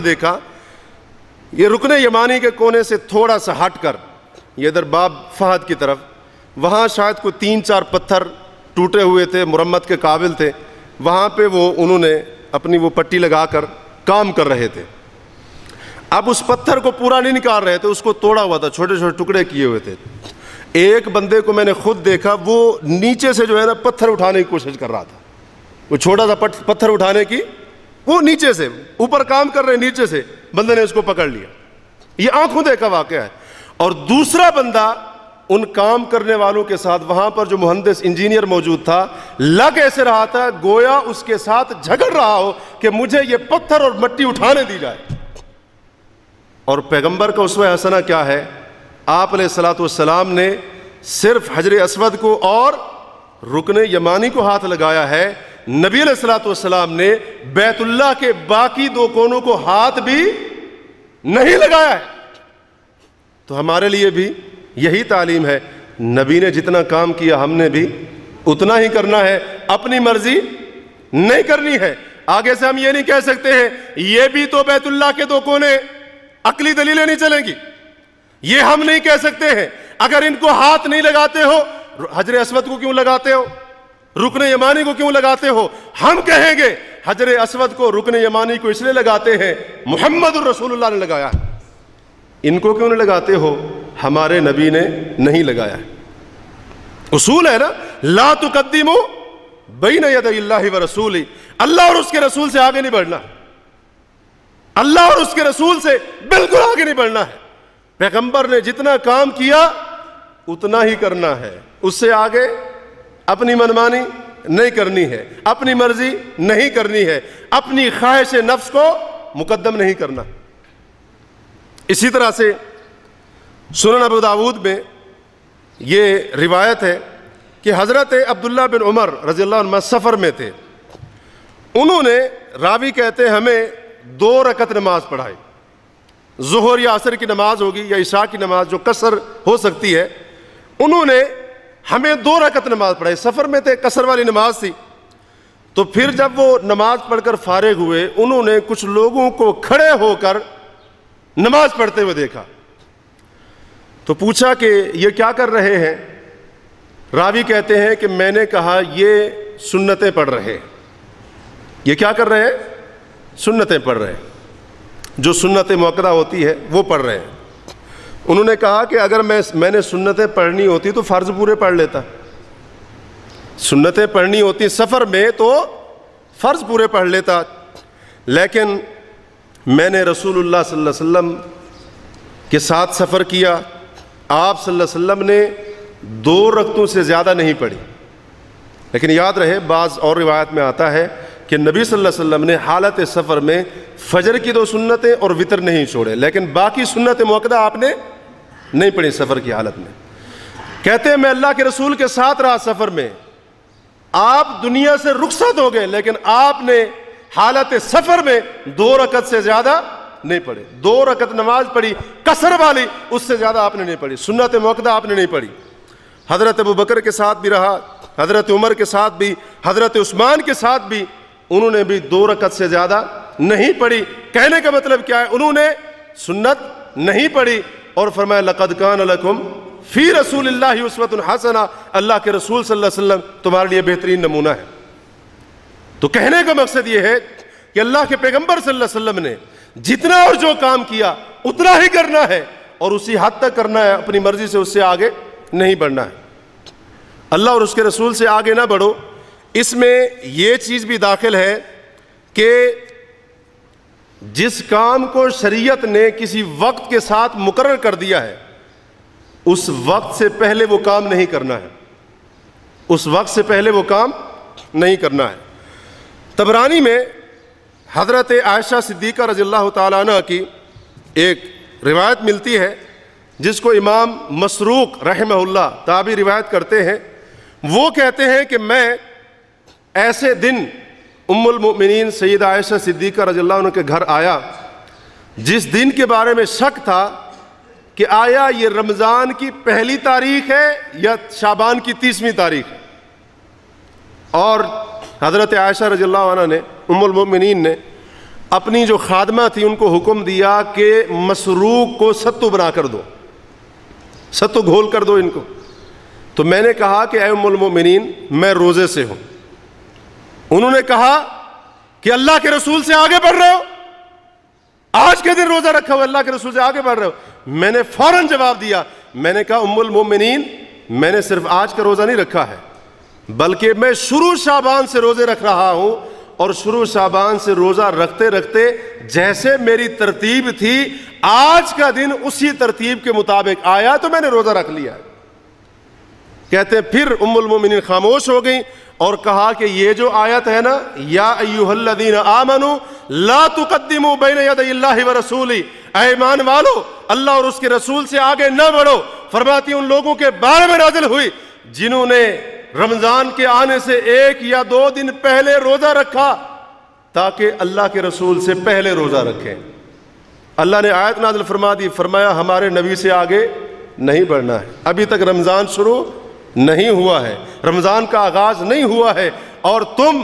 دیکھا، یہ رکن یمانی کے کونے سے تھوڑا سا ہٹ کر، یہ ادھر باب فہد کی طرف، وہاں شاید کوئی 3-4 پتھر ٹوٹے ہوئے تھے، مرمت کے قابل تھے، وہاں پہ انہوں نے اپنی وہ پٹی لگا کر کام کر رہے تھے۔ اب اس پتھر کو پورا نہیں نکال رہے تھے، اس کو توڑا ہوا تھا، چھوٹے چھوٹے ٹکڑے کیے ہوئے تھے۔ ایک بندے کو میں نے خود دیکھا، وہ نیچے سے جو ہے نا پتھر اٹھانے کی کوشش کر رہا تھا، وہ چھوٹا سا پتھر اٹھانے کی، وہ نیچے سے، اوپر کام کر رہے نیچے سے، بندے نے اس کو پکڑ لیا۔ یہ آنکھوں دیکھا واقعہ ہے۔ اور دوسرا بندہ ان کام کرنے والوں کے ساتھ، وہاں پر جو مہندس انجینئر موجود تھا، لگ ایسے رہا تھا گویا اس کے ساتھ جھگڑ رہا ہو کہ مجھے یہ پتھر اور مٹی اٹھانے دی جائے۔ اور پیغمبر کا اسوہ حسنہ کیا ہے؟ آپ علیہ الصلوۃ والسلام نے صرف حجر اسود کو اور رکن یمانی کو ہاتھ لگایا ہے، نبی علیہ الصلوۃ والسلام نے بیت اللہ کے باقی 2 کونوں کو ہاتھ بھی نہیں لگایا ہے۔ تو ہمارے لیے بھی یہی تعلیم ہے، نبی نے جتنا کام کیا ہم نے بھی اتنا ہی کرنا ہے، اپنی مرضی نہیں کرنی ہے۔ آگے سے ہم یہ نہیں کہہ سکتے ہیں یہ بھی تو بیت اللہ کے 2 کونے، عقلی دلیلیں نہیں چلیں گی، یہ ہم نہیں کہہ سکتے ہیں۔ اگر ان کو ہاتھ نہیں لگاتے ہو، حجر اسود کو کیوں لگاتے ہو، رکن یمانی کو کیوں لگاتے ہو؟ ہم کہیں گے حجر اسود کو، رکن یمانی کو اس لیے لگاتے ہیں محمد الرسول اللہ نے لگایا ہے، ان کو کیوں نہیں لگاتے ہو؟ ہمارے نبی نے نہیں لگایا ہے۔ اصول ہے نا، لا تقدموا بین یدی اللہ ورسولہ، اللہ اور اس کے رسول سے آگے نہیں بڑھنا، اللہ اور اس کے رسول سے بالکل آگے نہیں بڑھنا ہے۔ پیغمبر نے جتنا کام کیا اتنا ہی کرنا ہے، اس سے آگے اپنی منمانی نہیں کرنی ہے، اپنی مرضی نہیں کرنی ہے، اپنی خواہش نفس کو مقدم نہیں کرنا۔ اسی طرح سے سنن ابو داؤد میں یہ روایت ہے کہ حضرت عبداللہ بن عمر رضی اللہ عنہ سفر میں تھے، انہوں نے، راوی کہتے ہیں، ہمیں 2 رکعت نماز پڑھائی، ظہر یا عصر کی نماز ہوگی یا عشاء کی نماز جو قصر ہو سکتی ہے، انہوں نے ہمیں 2 رکعت نماز پڑھائی، سفر میں تھے، قصر والی نماز تھی۔ تو پھر جب وہ نماز پڑھ کر فارغ ہوئے، انہوں نے کچھ لوگوں کو کھڑے ہو کر نماز پڑھتے ہوئے دیکھا تو پوچھا کہ یہ کیا کر رہے ہیں؟ راوی کہتے ہیں کہ میں نے کہا یہ سنتیں پڑھ رہے ہیں۔ یہ کیا کر رہے ہیں؟ سنتیں پڑھ رہے ہیں، جو سنت مؤکدہ ہوتی ہے وہ پڑھ رہے ہیں۔ انہوں نے کہا کہ اگر میں نے سنتیں پڑھنی ہوتی تو فرض پورے پڑھ لیتا، سنتیں پڑھنی ہوتی سفر میں تو فرض پورے پڑھ لیتا، لیکن میں نے رسول اللہ صلی اللہ علیہ وسلم کے ساتھ سفر کیا، آپ صلی اللہ علیہ وسلم نے 2 رکعتوں سے زیادہ نہیں پڑھی۔ لیکن یاد رہے بعض اور روایت میں آتا ہے کہ نبی صلی اللہ علیہ وسلم نے حالت سفر میں فجر کی 2 سنتیں اور وتر نہیں چھوڑے، لیکن باقی سنت مؤکدہ آپ نے نہیں پڑھی سفر کی حالت میں۔ کہتے ہیں میں اللہ کے رسول کے ساتھ رہا سفر میں، آپ دنیا سے رخصت ہو گئے لیکن آپ نے حالت سفر میں 2 رکعت سے زیادہ نہیں پڑھی، 2 رکعت نماز پڑھی قصر والی، اس سے زیادہ آپ نے نہیں پڑھی، سنت مؤکدہ آپ نے نہیں پڑھی۔ حضرت ابوبکر کے ساتھ بھی رہا، حضرت عمر کے ساتھ بھی، حضرت عثمان کے ساتھ بھی، انہوں نے بھی 2 رکعت سے زیادہ نہیں پڑھی۔ کہنے کا مطلب کیا ہے؟ انہوں نے سنت نہیں پڑھی اور فرمایا لقد کان لکم فی رسول اللہ اسوۃ حسنہ، اللہ کے رسول صلی اللہ علیہ وسلم تمہارے لیے بہترین نمونہ ہے۔ تو کہنے کا مقصد یہ ہے کہ اللہ کے پیغمبر صلی اللہ علیہ وسلم نے جتنا اور جو کام کیا اتنا ہی کرنا ہے اور اسی حد تک کرنا ہے، اپنی مرضی سے اس سے آگے نہیں بڑھنا ہے۔ اللہ اور اس کے رسول سے آگے نہ بڑھو۔ اس میں یہ چیز بھی داخل ہے کہ جس کام کو شریعت نے کسی وقت کے ساتھ مقرر کر دیا ہے اس وقت سے پہلے وہ کام نہیں کرنا ہے، اس وقت سے پہلے وہ کام نہیں کرنا ہے۔ طبرانی میں حضرت عائشہ صدیقہ رضی اللہ تعالیٰ عنہ کی ایک روایت ملتی ہے جس کو امام مسروق رحمہ اللہ تابعی روایت کرتے ہیں۔ وہ کہتے ہیں کہ میں ایسے دن ام المؤمنین سیدہ عائشہ صدیقہ رضی اللہ عنہ کے گھر آیا جس دن کے بارے میں شک تھا کہ آیا یہ رمضان کی 1 تاریخ ہے یا شعبان کی 30ویں تاریخ ہے، اور حضرت عائشہ رضی اللہ عنہ نے ام المؤمنین نے اپنی جو خادمہ تھی ان کو حکم دیا کہ مسروق کو ستو بنا کر دو، ستو گھول کر دو ان کو۔ تو میں نے کہا کہ اے ام المؤمنین میں روزے سے ہوں۔ انہوں نے کہا کہ اللہ کے رسول سے آگے بڑھ رہے ہو، آج کے دن روزہ رکھا ہوا، اللہ کے رسول سے آگے بڑھ رہے ہو۔ میں نے فوراً جواب دیا، میں نے کہا ام المؤمنین میں نے صرف آج کا روزہ نہیں رکھا ہے بلکہ میں شروع شعبان سے روزے رکھ رہا ہوں، اور شروع شعبان سے روزہ رکھتے رکھتے جیسے میری ترتیب تھی آج کا دن اسی ترتیب کے مطابق آیا تو میں نے روزہ رکھ لیا۔ کہتے ہیں پھر ام المؤمنین خاموش ہو گئیں اور کہا کہ یہ جو آیت ہے نا یا ایھا الذین آمنوا لا تقدموا بین یدی اللہ ورسولہ، اے ایمان والو اللہ اور اس کے رسول سے آگے نہ بڑھو، فرماتی ان لوگوں کے بارے میں نازل ہوئی جنہوں نے رمضان کے آنے سے 1 یا 2 دن پہلے روزہ رکھا تاکہ اللہ کے رسول سے پہلے روزہ رکھیں۔ اللہ نے آیت نازل فرما دی، فرمایا ہمارے نبی سے آگے نہیں بڑھنا ہے، ابھی تک رمضان شروع نہیں ہوا ہے، رمضان کا آغاز نہیں ہوا ہے، اور تم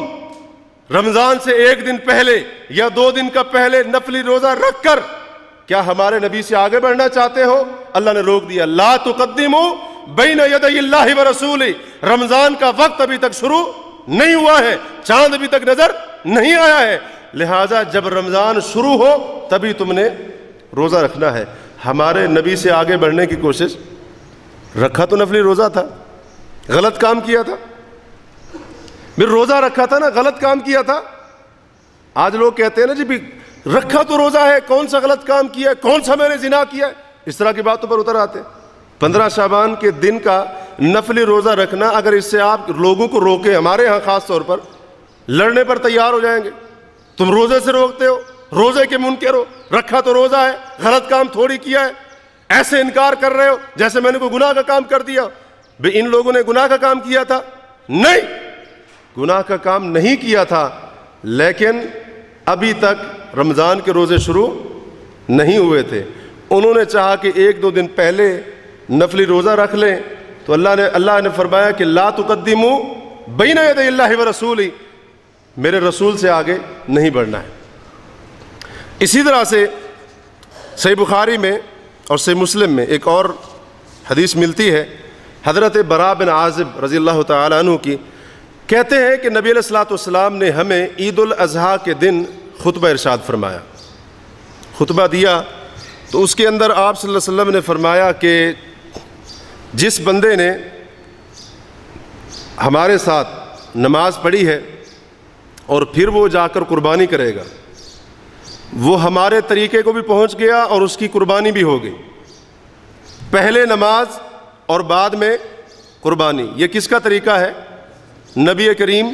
رمضان سے 1 دن پہلے یا 2 دن کا پہلے نفلی روزہ رکھ کر کیا ہمارے نبی سے آگے بڑھنا چاہتے ہو؟ اللہ نے روک دیا، لا تقدموا بین یدی اللہ ورسولہ، رمضان کا وقت ابھی تک شروع نہیں ہوا ہے، چاند ابھی تک نظر نہیں آیا ہے، لہٰذا جب رمضان شروع ہو تبھی تم نے روزہ رکھنا ہے۔ ہمارے نبی سے آگے بڑھنے کی کوشش، رکھا تو نفلی روزہ تھا، غلط کام کیا تھا، پھر روزہ رکھا تھا نا، غلط کام کیا تھا۔ آج لوگ کہتے ہیں نا جی بھی رکھا تو روزہ ہے، کون سا غلط کام کیا ہے، کون سا میں نے زنا کیا ہے، اس طرح کی باتوں پر اتر آتے۔ 15 شعبان کے دن کا نفلی روزہ رکھنا، اگر اس سے آپ لوگوں کو روکیں، ہمارے ہاں خاص طور پر لڑنے پر تیار ہو جائیں گے، تم روزے سے روکتے ہو، روزے کے منکر ہو، رکھا تو روزہ ہے، غلط کام تھوڑی کیا ہے، ایسے انکار کر رہے ہو جیسے میں نے کوئی گناہ کا کام کر دیا۔ بھئی ان لوگوں نے گناہ کا کام کیا تھا؟ نہیں، گناہ کا کام نہیں کیا تھا، لیکن ابھی تک رمضان کے روزے شروع نہیں ہوئے تھے۔ انہوں نے چاہا کہ 1-2 دن پہلے نفلی روزہ رکھ لیں، تو اللہ نے فرمایا کہ لا تقدموا بین یدی اللہ ورسولہ، میرے رسول سے آگے نہیں بڑھنا ہے۔ اسی طرح سے صحیح بخاری میں اور صحیح مسلم میں ایک اور حدیث ملتی ہے حضرت براء بن عازب رضی اللہ تعالیٰ عنہ کی، کہتے ہیں کہ نبی علیہ الصلوۃ والسلام نے ہمیں عید الاضحیٰ کے دن خطبہ ارشاد فرمایا، خطبہ دیا تو اس کے اندر آپ صلی اللہ علیہ وسلم نے فرمایا کہ جس بندے نے ہمارے ساتھ نماز پڑھی ہے اور پھر وہ جا کر قربانی کرے گا، وہ ہمارے طریقے کو بھی پہنچ گیا اور اس کی قربانی بھی ہو گئی۔ پہلے نماز اور بعد میں قربانی، یہ کس کا طریقہ ہے؟ نبی کریم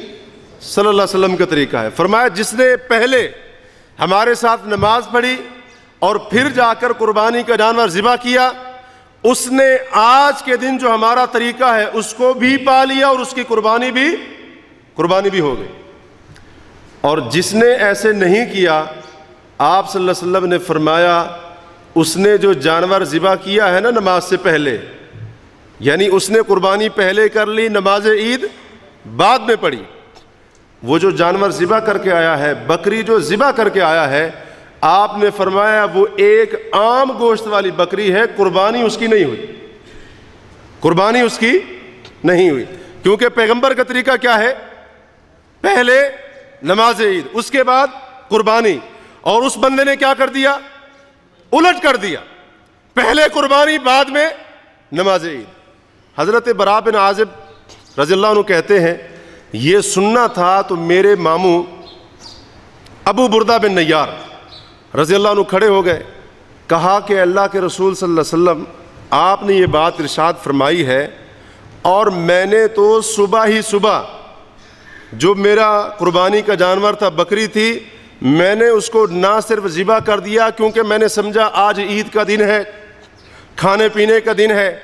صلی اللہ علیہ وسلم کا طریقہ ہے۔ فرمایا جس نے پہلے ہمارے ساتھ نماز پڑھی اور پھر جا کر قربانی کا جانور ذبح کیا، اس نے آج کے دن جو ہمارا طریقہ ہے اس کو بھی پا لیا اور اس کی قربانی بھی ہو گئی۔ اور جس نے ایسے نہیں کیا، آپ صلی اللہ علیہ وسلم نے فرمایا اس نے جو جانور ذبح کیا ہے نا نماز سے پہلے، یعنی اس نے قربانی پہلے کر لی، نماز عید بعد میں پڑھی، وہ جو جانور ذبح کر کے آیا ہے، بکری جو ذبح کر کے آیا ہے، آپ نے فرمایا وہ ایک عام گوشت والی بکری ہے، قربانی اس کی نہیں ہوئی، قربانی اس کی نہیں ہوئی، کیونکہ پیغمبر کا طریقہ کیا ہے؟ پہلے نماز عید، اس کے بعد قربانی، اور اس بندے نے کیا کر دیا؟ الٹ کر دیا، پہلے قربانی بعد میں نماز عید۔ حضرت براء بن عازب رضی اللہ عنہ کہتے ہیں یہ سننا تھا تو میرے ماموں ابو بردہ بن نیار رضی اللہ عنہ کھڑے ہو گئے، کہا کہ اللہ کے رسول صلی اللہ علیہ وسلم آپ نے یہ بات ارشاد فرمائی ہے، اور میں نے تو صبح ہی صبح جو میرا قربانی کا جانور تھا، بکری تھی، میں نے اس کو نہ صرف ذبح کر دیا کیونکہ میں نے سمجھا آج عید کا دن ہے، کھانے پینے کا دن ہے،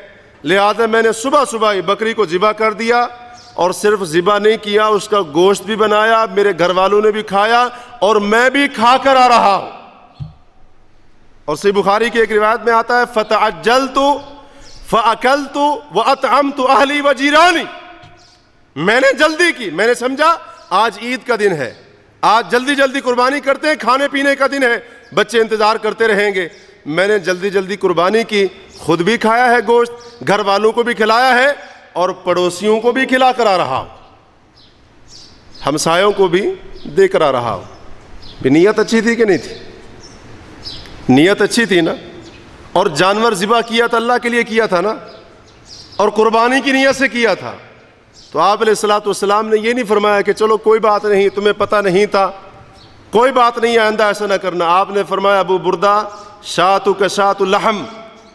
لہذا میں نے صبح صبح ہی بکری کو ذبح کر دیا، اور صرف ذبح نہیں کیا، اس کا گوشت بھی بنایا، میرے گھر والوں نے بھی کھایا اور میں بھی کھا کر آ رہا ہوں۔ اور صحیح بخاری کی ایک روایت میں آتا ہے فَتَعَجَّلْتُ فَأَكَلْتُ وَأَطْعَمْتُ أَهْلِي وَجِيرَانِي، میں نے جلدی کی، میں نے سمجھا آج عید کا دن ہے، آج جلدی جلدی قربانی کرتے ہیں، کھانے پینے کا دن ہے، بچے انتظار کرتے رہیں گے، میں نے جلدی جلدی قربانی کی، خود بھی کھایا ہے گوشت، گھر والوں کو بھی کھلایا ہے اور پڑوسیوں کو بھی کھلا کر آ رہا ہوں، ہمسایوں کو بھی دے کر آ رہا ہوں۔ نیت اچھی تھی کہ نہیں تھی؟ نیت اچھی تھی نا، اور جانور ذبح کیا تو اللہ کے لیے کیا تھا نا، اور قربانی کی نیت سے کیا تھا، تو آپ علیہ الصلوۃ والسلام نے یہ نہیں فرمایا کہ چلو کوئی بات نہیں، تمہیں پتہ نہیں تھا، کوئی بات نہیں، آئندہ ایسا نہ کرنا۔ آپ نے فرمایا ابو بردہ شاتک شات اللحم،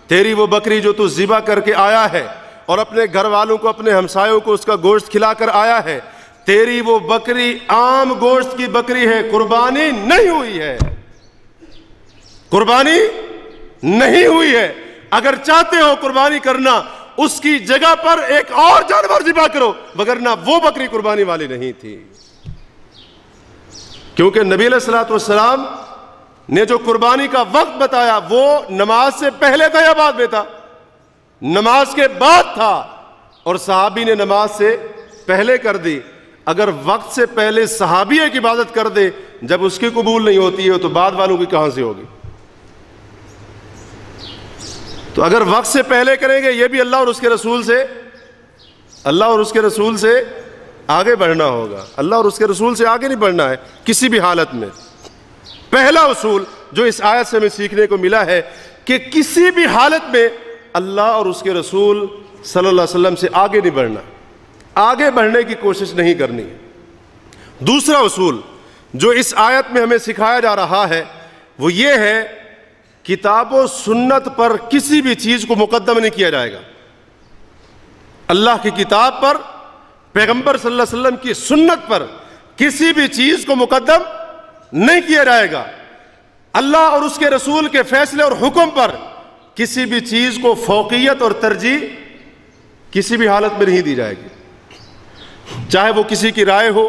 تیری وہ بکری جو تو ذبح کر کے آیا ہے اور اپنے گھر والوں کو، اپنے ہمسایوں کو اس کا گوشت کھلا کر آیا ہے، تیری وہ بکری عام گوشت کی بکری ہے، قربانی نہیں ہوئی ہے، قربانی نہیں ہوئی ہے۔ اگر چاہتے ہو قربانی کرنا، اس کی جگہ پر ایک اور جانور ذبح کرو، وگرنہ وہ بکری قربانی والی نہیں تھی، کیونکہ نبی علیہ الصلوۃ والسلام نے جو قربانی کا وقت بتایا وہ نماز سے پہلے تھا یا بعد میں تھا؟ نماز کے بعد تھا، اور صحابی نے نماز سے پہلے کر دی۔ اگر وقت سے پہلے صحابی ایک عبادت کر دے، جب اس کی قبول نہیں ہوتی ہے تو بعد والوں کی کہاں سے ہوگی؟ تو اگر وقت سے پہلے کریں گے، یہ بھی اللہ اور اس کے رسول سے آگے بڑھنا ہوگا، اللہ اور اس کے رسول سے آگے نہیں بڑھنا ہے کسی بھی حالت میں۔ پہلا اصول جو اس آیت سے ہمیں سیکھنے کو ملا ہے کہ کسی بھی حالت میں اللہ اور اس کے رسول صلی اللہ علیہ وسلم سے آگے نہیں بڑھنا، آگے بڑھنے کی کوشش نہیں کرنی ہے۔ دوسرا اصول جو اس آیت میں ہمیں سکھایا جا رہا ہے وہ یہ ہے، کتاب و سنت پر کسی بھی چیز کو مقدم نہیں کیا جائے گا۔ اللہ کی کتاب پر، پیغمبر صلی اللہ علیہ وسلم کی سنت پر کسی بھی چیز کو مقدم نہیں کیا جائے گا۔ اللہ اور اس کے رسول کے فیصلے اور حکم پر کسی بھی چیز کو فوقیت اور ترجیح کسی بھی حالت میں نہیں دی جائے گی، چاہے وہ کسی کی رائے ہو،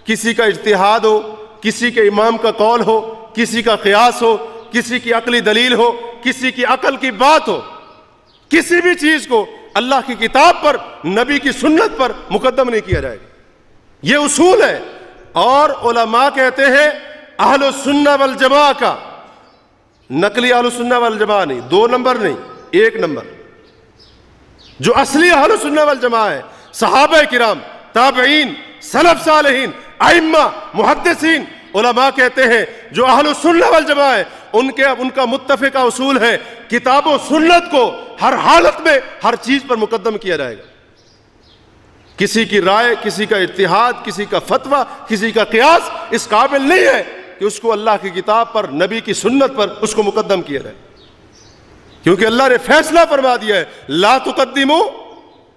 کسی کا اجتہاد ہو، کسی کے امام کا قول ہو، کسی کا قیاس ہو، کسی کی عقلی دلیل ہو، کسی کی عقل کی بات ہو، کسی بھی چیز کو اللہ کی کتاب پر، نبی کی سنت پر مقدم نہیں کیا جائے گا۔ یہ اصول ہے، اور علماء کہتے ہیں اہل السنہ والجماعہ کا نقلی اہل سنہ والجماعہ نہیں، 2 نمبر نہیں، 1 نمبر جو اصلی اہل سنہ والجماعہ ہے، صحابہ کرام، تابعین، سلف صالحین، ائمہ، محدثین، علماء کہتے ہیں جو اہل سنہ والجماعہ ہے ان کا متفقہ اصول ہے کتاب و سنت کو ہر حالت میں ہر چیز پر مقدم کیا جائے گا. کسی کی رائے، کسی کا اجتہاد، کسی کا فتویٰ، کسی کا قیاس اس قابل نہیں ہے کہ اس کو اللہ کی کتاب پر، نبی کی سنت پر اس کو مقدم کیا جائے، کیونکہ اللہ نے فیصلہ فرما دیا ہے لا تقدموا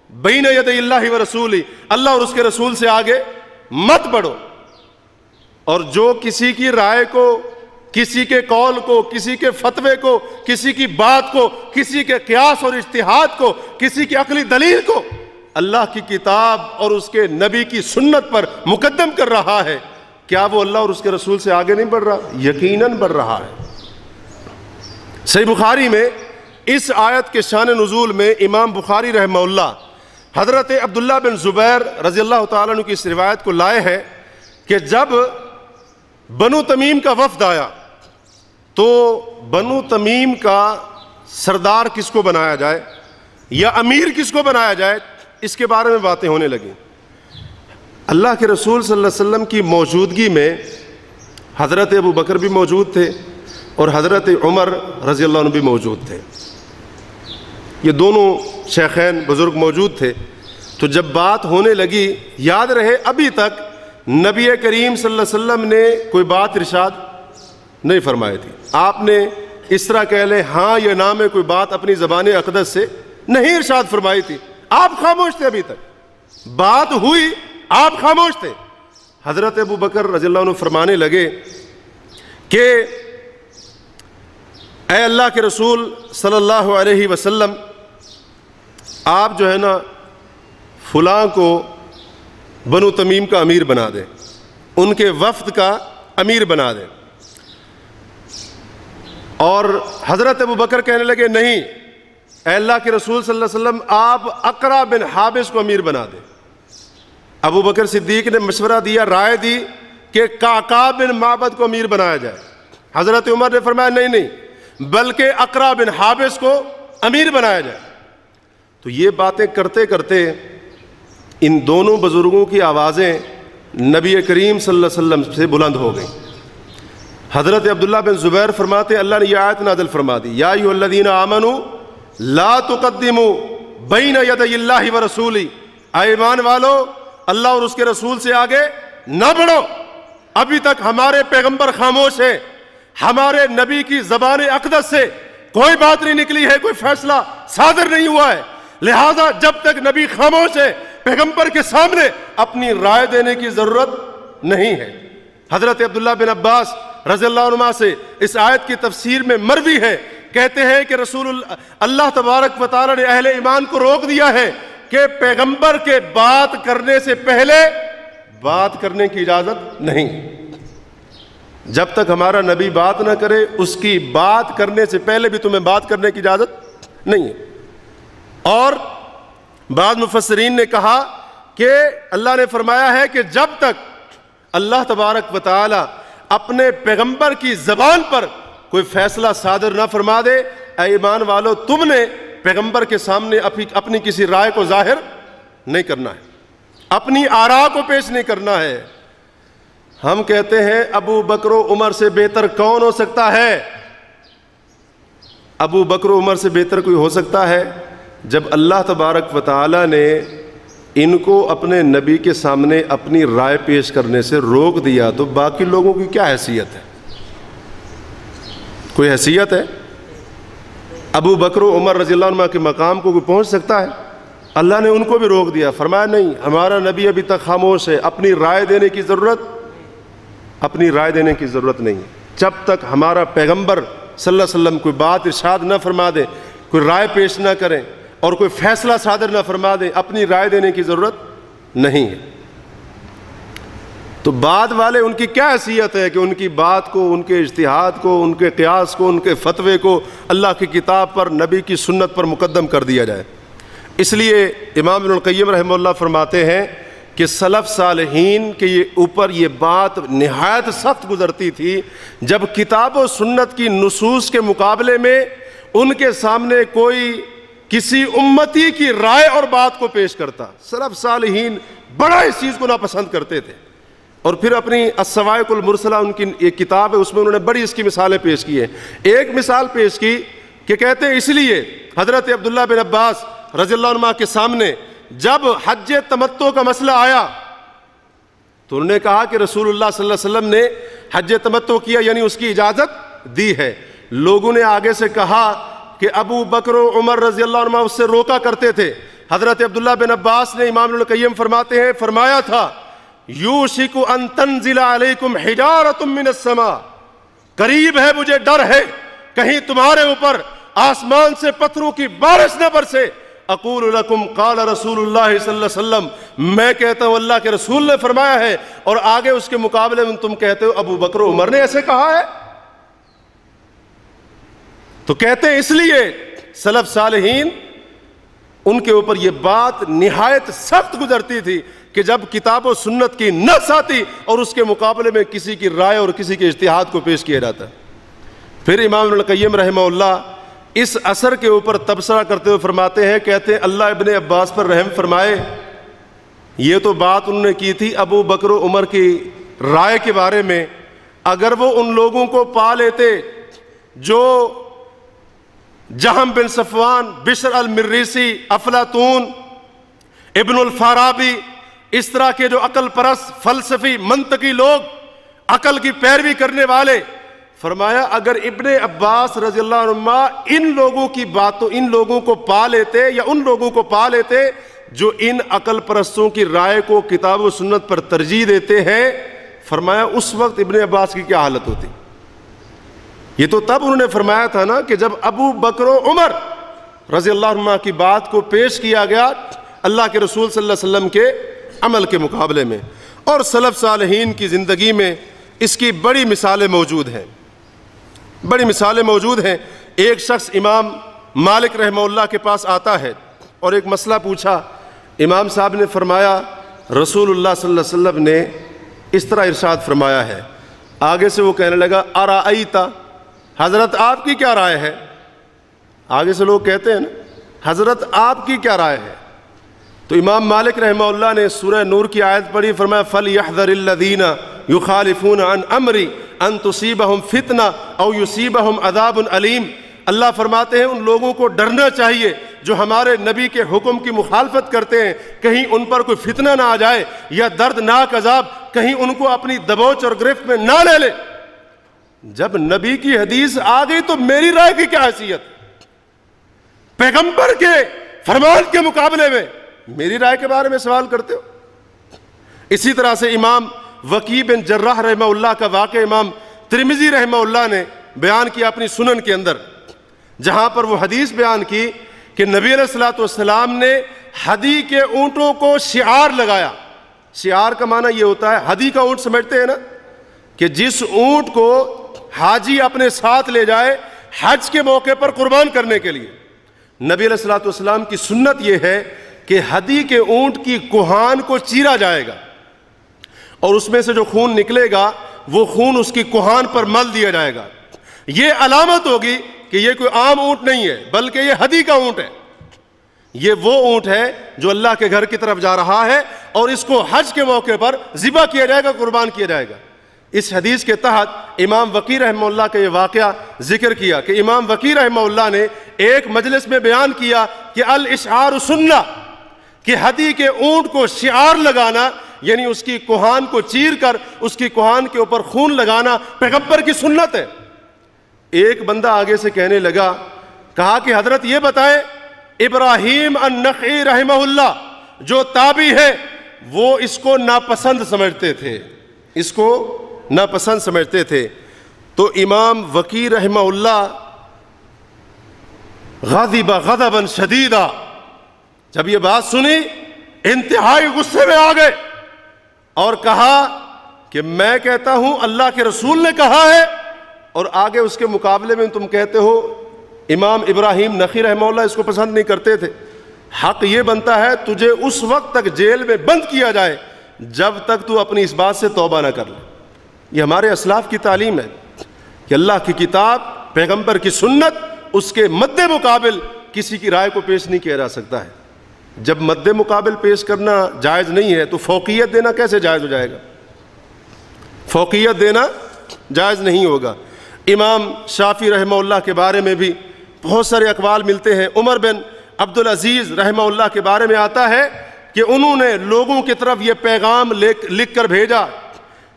بین یدی اللہ ورسولہ، اللہ اور اس کے رسول سے آگے مت بڑھو. اور جو کسی کی رائے کو، کسی کے قول کو، کسی کے فتوے کو، کسی کی بات کو، کسی کے قیاس اور اجتہاد کو، کسی کی عقلی دلیل کو اللہ کی کتاب اور اس کے نبی کی سنت پر مقدم کر رہا ہے، کیا وہ اللہ اور اس کے رسول سے آگے نہیں بڑھ رہا؟ یقیناً بڑھ رہا ہے. صحیح بخاری میں اس آیت کے شان نزول میں امام بخاری رحمہ اللہ حضرت عبداللہ بن زبیر رضی اللہ تعالیٰ عنہ کی اس روایت کو لائے ہیں کہ جب بنو تمیم کا وفد آیا تو بنو تمیم کا سردار کس کو بنایا جائے یا امیر کس کو بنایا جائے، اس کے بارے میں باتیں ہونے لگیں. اللہ کے رسول صلی اللہ علیہ وسلم کی موجودگی میں حضرت ابو بکر بھی موجود تھے اور حضرت عمر رضی اللہ عنہ بھی موجود تھے. یہ دونوں شیخین بزرگ موجود تھے. تو جب بات ہونے لگی، یاد رہے ابھی تک نبی کریم صلی اللہ علیہ وسلم نے کوئی بات ارشاد نہیں فرمائی تھی. آپ نے اس طرح کہہ لیں ہاں یا نہ میں کوئی بات اپنی زبان اقدس سے نہیں ارشاد فرمائی تھی. آپ خاموش تھے، ابھی تک بات ہوئی آپ خاموش تھے. حضرت ابو بکر رضی اللہ عنہ فرمانے لگے کہ اے اللہ کے رسول صلی اللہ علیہ وسلم، آپ جو ہے نا فلاں کو بنو تمیم کا امیر بنا دیں، ان کے وفد کا امیر بنا دیں. اور حضرت ابو بکر کہنے لگے نہیں اے اللہ کے رسول صلی اللہ علیہ وسلم، آپ اقرا بن حابس کو امیر بنا دیں. ابو بکر صدیق نے مشورہ دیا، رائے دی کہ قعقاع بن معبد کو امیر بنایا جائے. حضرت عمر نے فرمایا نہیں بلکہ اقرا بن حابس کو امیر بنایا جائے. تو یہ باتیں کرتے کرتے ان دونوں بزرگوں کی آوازیں نبی کریم صلی اللہ علیہ وسلم سے بلند ہو گئیں. حضرت عبداللہ بن زبیر فرماتے اللہ نے یہ آیت نازل فرما دی، یا ایھا الذین آمنوا لا تقدموا بین یدی اللہ ورسولہ، اے ایمان والو اللہ اور اس کے رسول سے آگے نہ بڑھو. ابھی تک ہمارے پیغمبر خاموش ہیں، ہمارے نبی کی زبان اقدس سے کوئی بات نہیں نکلی ہے، کوئی فیصلہ صادر نہیں ہوا ہے. لہذا جب تک نبی خاموش ہے پیغمبر کے سامنے اپنی رائے دینے کی ضرورت نہیں ہے. حضرت عبداللہ بن عباس رضی اللہ عنہ سے اس آیت کی تفسیر میں مروی ہے، کہتے ہیں کہ رسول اللہ تبارک و تعالی نے اہل ایمان کو روک دیا ہے کہ پیغمبر کے بات کرنے سے پہلے بات کرنے کی اجازت نہیں. جب تک ہمارا نبی بات نہ کرے اس کی بات کرنے سے پہلے بھی تمہیں بات کرنے کی اجازت نہیں ہے. اور بعض مفسرین نے کہا کہ اللہ نے فرمایا ہے کہ جب تک اللہ تبارک و تعالی اپنے پیغمبر کی زبان پر کوئی فیصلہ صادر نہ فرما دے، اے ایمان والو تم نے پیغمبر کے سامنے اپنی کسی رائے کو ظاہر نہیں کرنا ہے، اپنی آراء کو پیش نہیں کرنا ہے. ہم کہتے ہیں ابو بکر و عمر سے بہتر کون ہو سکتا ہے؟ ابو بکر و عمر سے بہتر کوئی ہو سکتا ہے؟ جب اللہ تبارک و تعالی نے ان کو اپنے نبی کے سامنے اپنی رائے پیش کرنے سے روک دیا تو باقی لوگوں کی کیا حیثیت ہے؟ کوئی حیثیت ہے؟ ابو بکر و عمر رضی اللہ عنہ کے مقام کو کوئی پہنچ سکتا ہے؟ اللہ نے ان کو بھی روک دیا، فرمایا نہیں، ہمارا نبی ابھی تک خاموش ہے، اپنی رائے دینے کی ضرورت نہیں. جب تک ہمارا پیغمبر صلی اللہ علیہ وسلم کوئی بات ارشاد نہ فرما دے، کوئی رائے پیش نہ کریں اور کوئی فیصلہ صادر نہ فرما دے، اپنی رائے دینے کی ضرورت نہیں ہے. تو بعد والے ان کی کیا حیثیت ہے کہ ان کی بات کو، ان کے اجتہاد کو، ان کے قیاس کو، ان کے فتوے کو اللہ کی کتاب پر، نبی کی سنت پر مقدم کر دیا جائے. اس لیے امام ابن القیم رحمہ اللہ فرماتے ہیں کہ سلف صالحین کے اوپر یہ بات نہایت سخت گزرتی تھی جب کتاب و سنت کی نصوص کے مقابلے میں ان کے سامنے کوئی کسی امتی کی رائے اور بات کو پیش کرتا، سلف صالحین بڑا اس چیز کو ناپسند کرتے تھے۔ اور پھر اپنی الصواعق المرسلہ ان کی ایک کتاب ہے، اس میں انہوں نے بڑی اس کی مثالیں پیش کی ہیں۔ ایک مثال پیش کی کہ کہتے ہیں اس لیے حضرت عبداللہ بن عباس رضی اللہ عنہ کے سامنے جب حج تمتع کا مسئلہ آیا تو انہوں نے کہا کہ رسول اللہ صلی اللہ علیہ وسلم نے حج تمتع کیا، یعنی اس کی اجازت دی ہے۔ لوگوں نے آگے سے کہا کہ ابو بکر و عمر رضی اللہ عنہ اس سے روکا کرتے تھے۔ حضرت عبداللہ بن عباس نے، امام ابن القیم فرماتے ہیں، فرمایا تھا یوشک ان تنزل علیکم حجارۃ من السماء، قریب ہے، مجھے ڈر ہے کہیں تمہارے اوپر آسمان سے پتھروں کی بارش نہ برسے۔ اقول لکم قال رسول اللہ صلی اللہ علیہ وسلم، میں کہتا ہوں اللہ کے رسول نے فرمایا ہے، اور آگے اس کے مقابلے میں تم کہتے ہو ابو بکر و عمر نے ایسے کہا ہے۔ تو کہتے ہیں اس لیے سلف صالحین ان کے اوپر یہ بات نہایت سخت گزرتی تھی کہ جب کتاب و سنت کی نص آتی اور اس کے مقابلے میں کسی کی رائے اور کسی کے اجتہاد کو پیش کیا جاتا۔ پھر امام ابن القیم رحمہ اللہ اس اثر کے اوپر تبصرہ کرتے ہوئے فرماتے ہیں، کہتے ہیں اللہ ابن عباس پر رحم فرمائے، یہ تو بات انہوں نے کی تھی ابو بکر و عمر کی رائے کے بارے میں، اگر وہ ان لوگوں کو پا لیتے جو جہم بن صفوان، بشر المریسی، افلاطون، ابن الفارابی، اس طرح کے جو عقل پرست فلسفی منطقی لوگ، عقل کی پیروی کرنے والے، فرمایا اگر ابن عباس رضی اللہ عنہ ان لوگوں کی باتوں، ان لوگوں کو پا لیتے یا ان لوگوں کو پا لیتے جو ان عقل پرستوں کی رائے کو کتاب و سنت پر ترجیح دیتے ہیں، فرمایا اس وقت ابن عباس کی کیا حالت ہوتی۔ یہ تو تب انہوں نے فرمایا تھا نا کہ جب ابو بکر و عمر رضی اللہ عنہ کی بات کو پیش کیا گیا اللہ کے رسول صلی اللہ علیہ وسلم کے عمل کے مقابلے میں۔ اور سلف صالحین کی زندگی میں اس کی بڑی مثالیں موجود ہیں، بڑی مثالیں موجود ہیں۔ ایک شخص امام مالک رحمہ اللہ کے پاس آتا ہے اور ایک مسئلہ پوچھا، امام صاحب نے فرمایا رسول اللہ صلی اللہ علیہ وسلم نے اس طرح ارشاد فرمایا ہے۔ آگے سے وہ کہنے لگا ارائیت، حضرت آپ کی کیا رائے ہے؟ آگے سے لوگ کہتے ہیں نا حضرت آپ کی کیا رائے ہے؟ تو امام مالک رحمہ اللہ نے سورہ نور کی آیت پڑھی، فرمایا فَلْيَحْذَرِ الَّذِينَ يُخَالِفُونَ عَنْ أَمْرِي أَن تُصِيبَهُمْ فِتْنَةٌ أَوْ يُصِيبَهُمْ عَذَابٌ أَلِيمٌ۔ اللہ فرماتے ہیں ان لوگوں کو ڈرنا چاہیے جو ہمارے نبی کے حکم کی مخالفت کرتے ہیں، کہیں ان پر کوئی فتنہ نہ آ جائے یا دردناک عذاب کہیں ان کو اپنی دبوچ اور گرفت میں نہ لے لے۔ جب نبی کی حدیث آ گئی تو میری رائے کی کیا حیثیت؟ پیغمبر کے فرمان کے مقابلے میں میری رائے کے بارے میں سوال کرتے ہو؟ اسی طرح سے امام وکیع بن جراح رحمہ اللہ کا واقعہ امام ترمذی رحمہ اللہ نے بیان کیا اپنی سنن کے اندر، جہاں پر وہ حدیث بیان کی کہ نبی علیہ الصلوۃ والسلام نے ہدی کے اونٹوں کو شعار لگایا۔ شعار کا معنی یہ ہوتا ہے، ہدی کا اونٹ سمجھتے ہیں نا، کہ جس اونٹ کو حاجی اپنے ساتھ لے جائے حج کے موقع پر قربان کرنے کے لیے۔ نبی علیہ الصلوۃ والسلام کی سنت یہ ہے کہ ہدی کے اونٹ کی کوہان کو چیرا جائے گا اور اس میں سے جو خون نکلے گا وہ خون اس کی کوہان پر مل دیا جائے گا۔ یہ علامت ہوگی کہ یہ کوئی عام اونٹ نہیں ہے بلکہ یہ ہدی کا اونٹ ہے، یہ وہ اونٹ ہے جو اللہ کے گھر کی طرف جا رہا ہے اور اس کو حج کے موقع پر ذبح کیا جائے گا، قربان کیا جائے گا۔ اس حدیث کے تحت امام وکیع رحمہ اللہ کا یہ واقعہ ذکر کیا کہ امام وکیع رحمہ اللہ نے ایک مجلس میں بیان کیا کہ الاشعار سنہ، کہ ہدی کے اونٹ کو شعار لگانا یعنی اس کی کوہان کو چیر کر اس کی کوہان کے اوپر خون لگانا پیغمبر کی سنت ہے۔ ایک بندہ آگے سے کہنے لگا، کہا کہ حضرت یہ بتائیں ابراہیم النخعی رحمہ اللہ جو تابعی ہے وہ اس کو ناپسند سمجھتے تھے، اس کو ناپسند سمجھتے تھے۔ تو امام وکیع رحمہ اللہ غضب غضبا شدیدا، جب یہ بات سنی انتہائی غصے میں آ گئے اور کہا کہ میں کہتا ہوں اللہ کے رسول نے کہا ہے اور آگے اس کے مقابلے میں تم کہتے ہو۔ امام ابراہیم نخعی رحمہ اللہ اس کو پسند نہیں کرتے تھے۔ حق یہ بنتا ہے تجھے اس وقت تک جیل میں بند کیا جائے جب تک تو اپنی اس بات سے توبہ نہ کر لے۔ یہ ہمارے اسلاف کی تعلیم ہے کہ اللہ کی کتاب، پیغمبر کی سنت، اس کے مد مقابل کسی کی رائے کو پیش نہیں کیا جا سکتا ہے۔ جب مد مقابل پیش کرنا جائز نہیں ہے تو فوقیت دینا کیسے جائز ہو جائے گا؟ فوقیت دینا جائز نہیں ہوگا۔ امام شافعی رحمہ اللہ کے بارے میں بھی بہت سارے اقوال ملتے ہیں۔ عمر بن عبدالعزیز رحمہ اللہ کے بارے میں آتا ہے کہ انہوں نے لوگوں کی طرف یہ پیغام لکھ کر بھیجا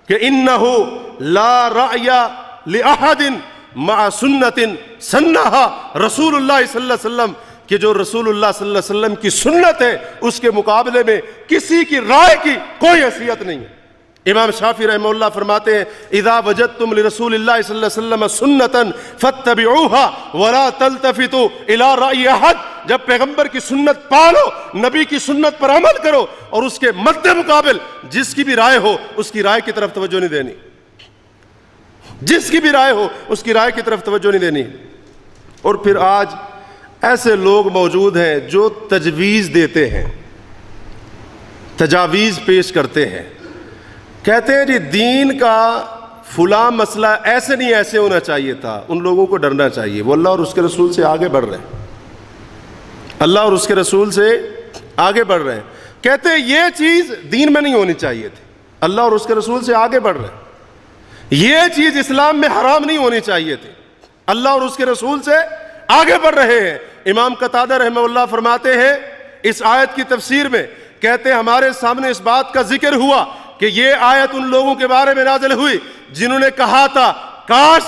کہ انہو لا رأی لأحد مع سنت سنہا رسول اللہ صلی اللہ علیہ وسلم، کہ جو رسول اللہ صلی اللہ علیہ وسلم کی سنت ہے اس کے مقابلے میں کسی کی رائے کی کوئی حیثیت نہیں ہے۔ امام شافعی رحمہ اللہ فرماتے ہیں اذا وجدتم لرسول اللہ صلی اللہ علیہ وسلم سنتا فاتبعوها ولا تلتفتوا الى رأی احد، جب پیغمبر کی سنت پالو، نبی کی سنت پر عمل کرو، اور اس کے مد مقابل جس کی بھی رائے ہو اس کی رائے کی طرف توجہ نہیں دینی، جس کی بھی رائے ہو اس کی رائے کی طرف توجہ نہیں دینی۔ اور پھر آج ایسے لوگ موجود ہیں جو تجویز دیتے ہیں، تجاویز پیش کرتے ہیں، کہتے ہیں جی دین کا فلاں مسئلہ ایسے نہیں ایسے ہونا چاہیے تھا۔ ان لوگوں کو ڈرنا چاہیے، وہ اللہ اور اس کے رسول سے آگے بڑھ رہے ہیں، اللہ اور اس کے رسول سے آگے بڑھ رہے ہیں۔ کہتے ہیں یہ چیز دین میں نہیں ہونی چاہیے تھی، اللہ اور اس کے رسول سے آگے بڑھ رہے ہیں۔ یہ چیز اسلام میں حرام نہیں ہونی چاہیے تھی، اللہ اور اس کے رسول سے آگے بڑھ رہے ہیں۔ امام قتادہ رحمہ اللہ فرماتے ہیں اس آیت کی تفسیر میں، کہتے ہیں ہمارے سامنے اس بات کا ذکر ہوا کہ یہ آیت ان لوگوں کے بارے میں نازل ہوئی جنہوں نے کہا تھا کاش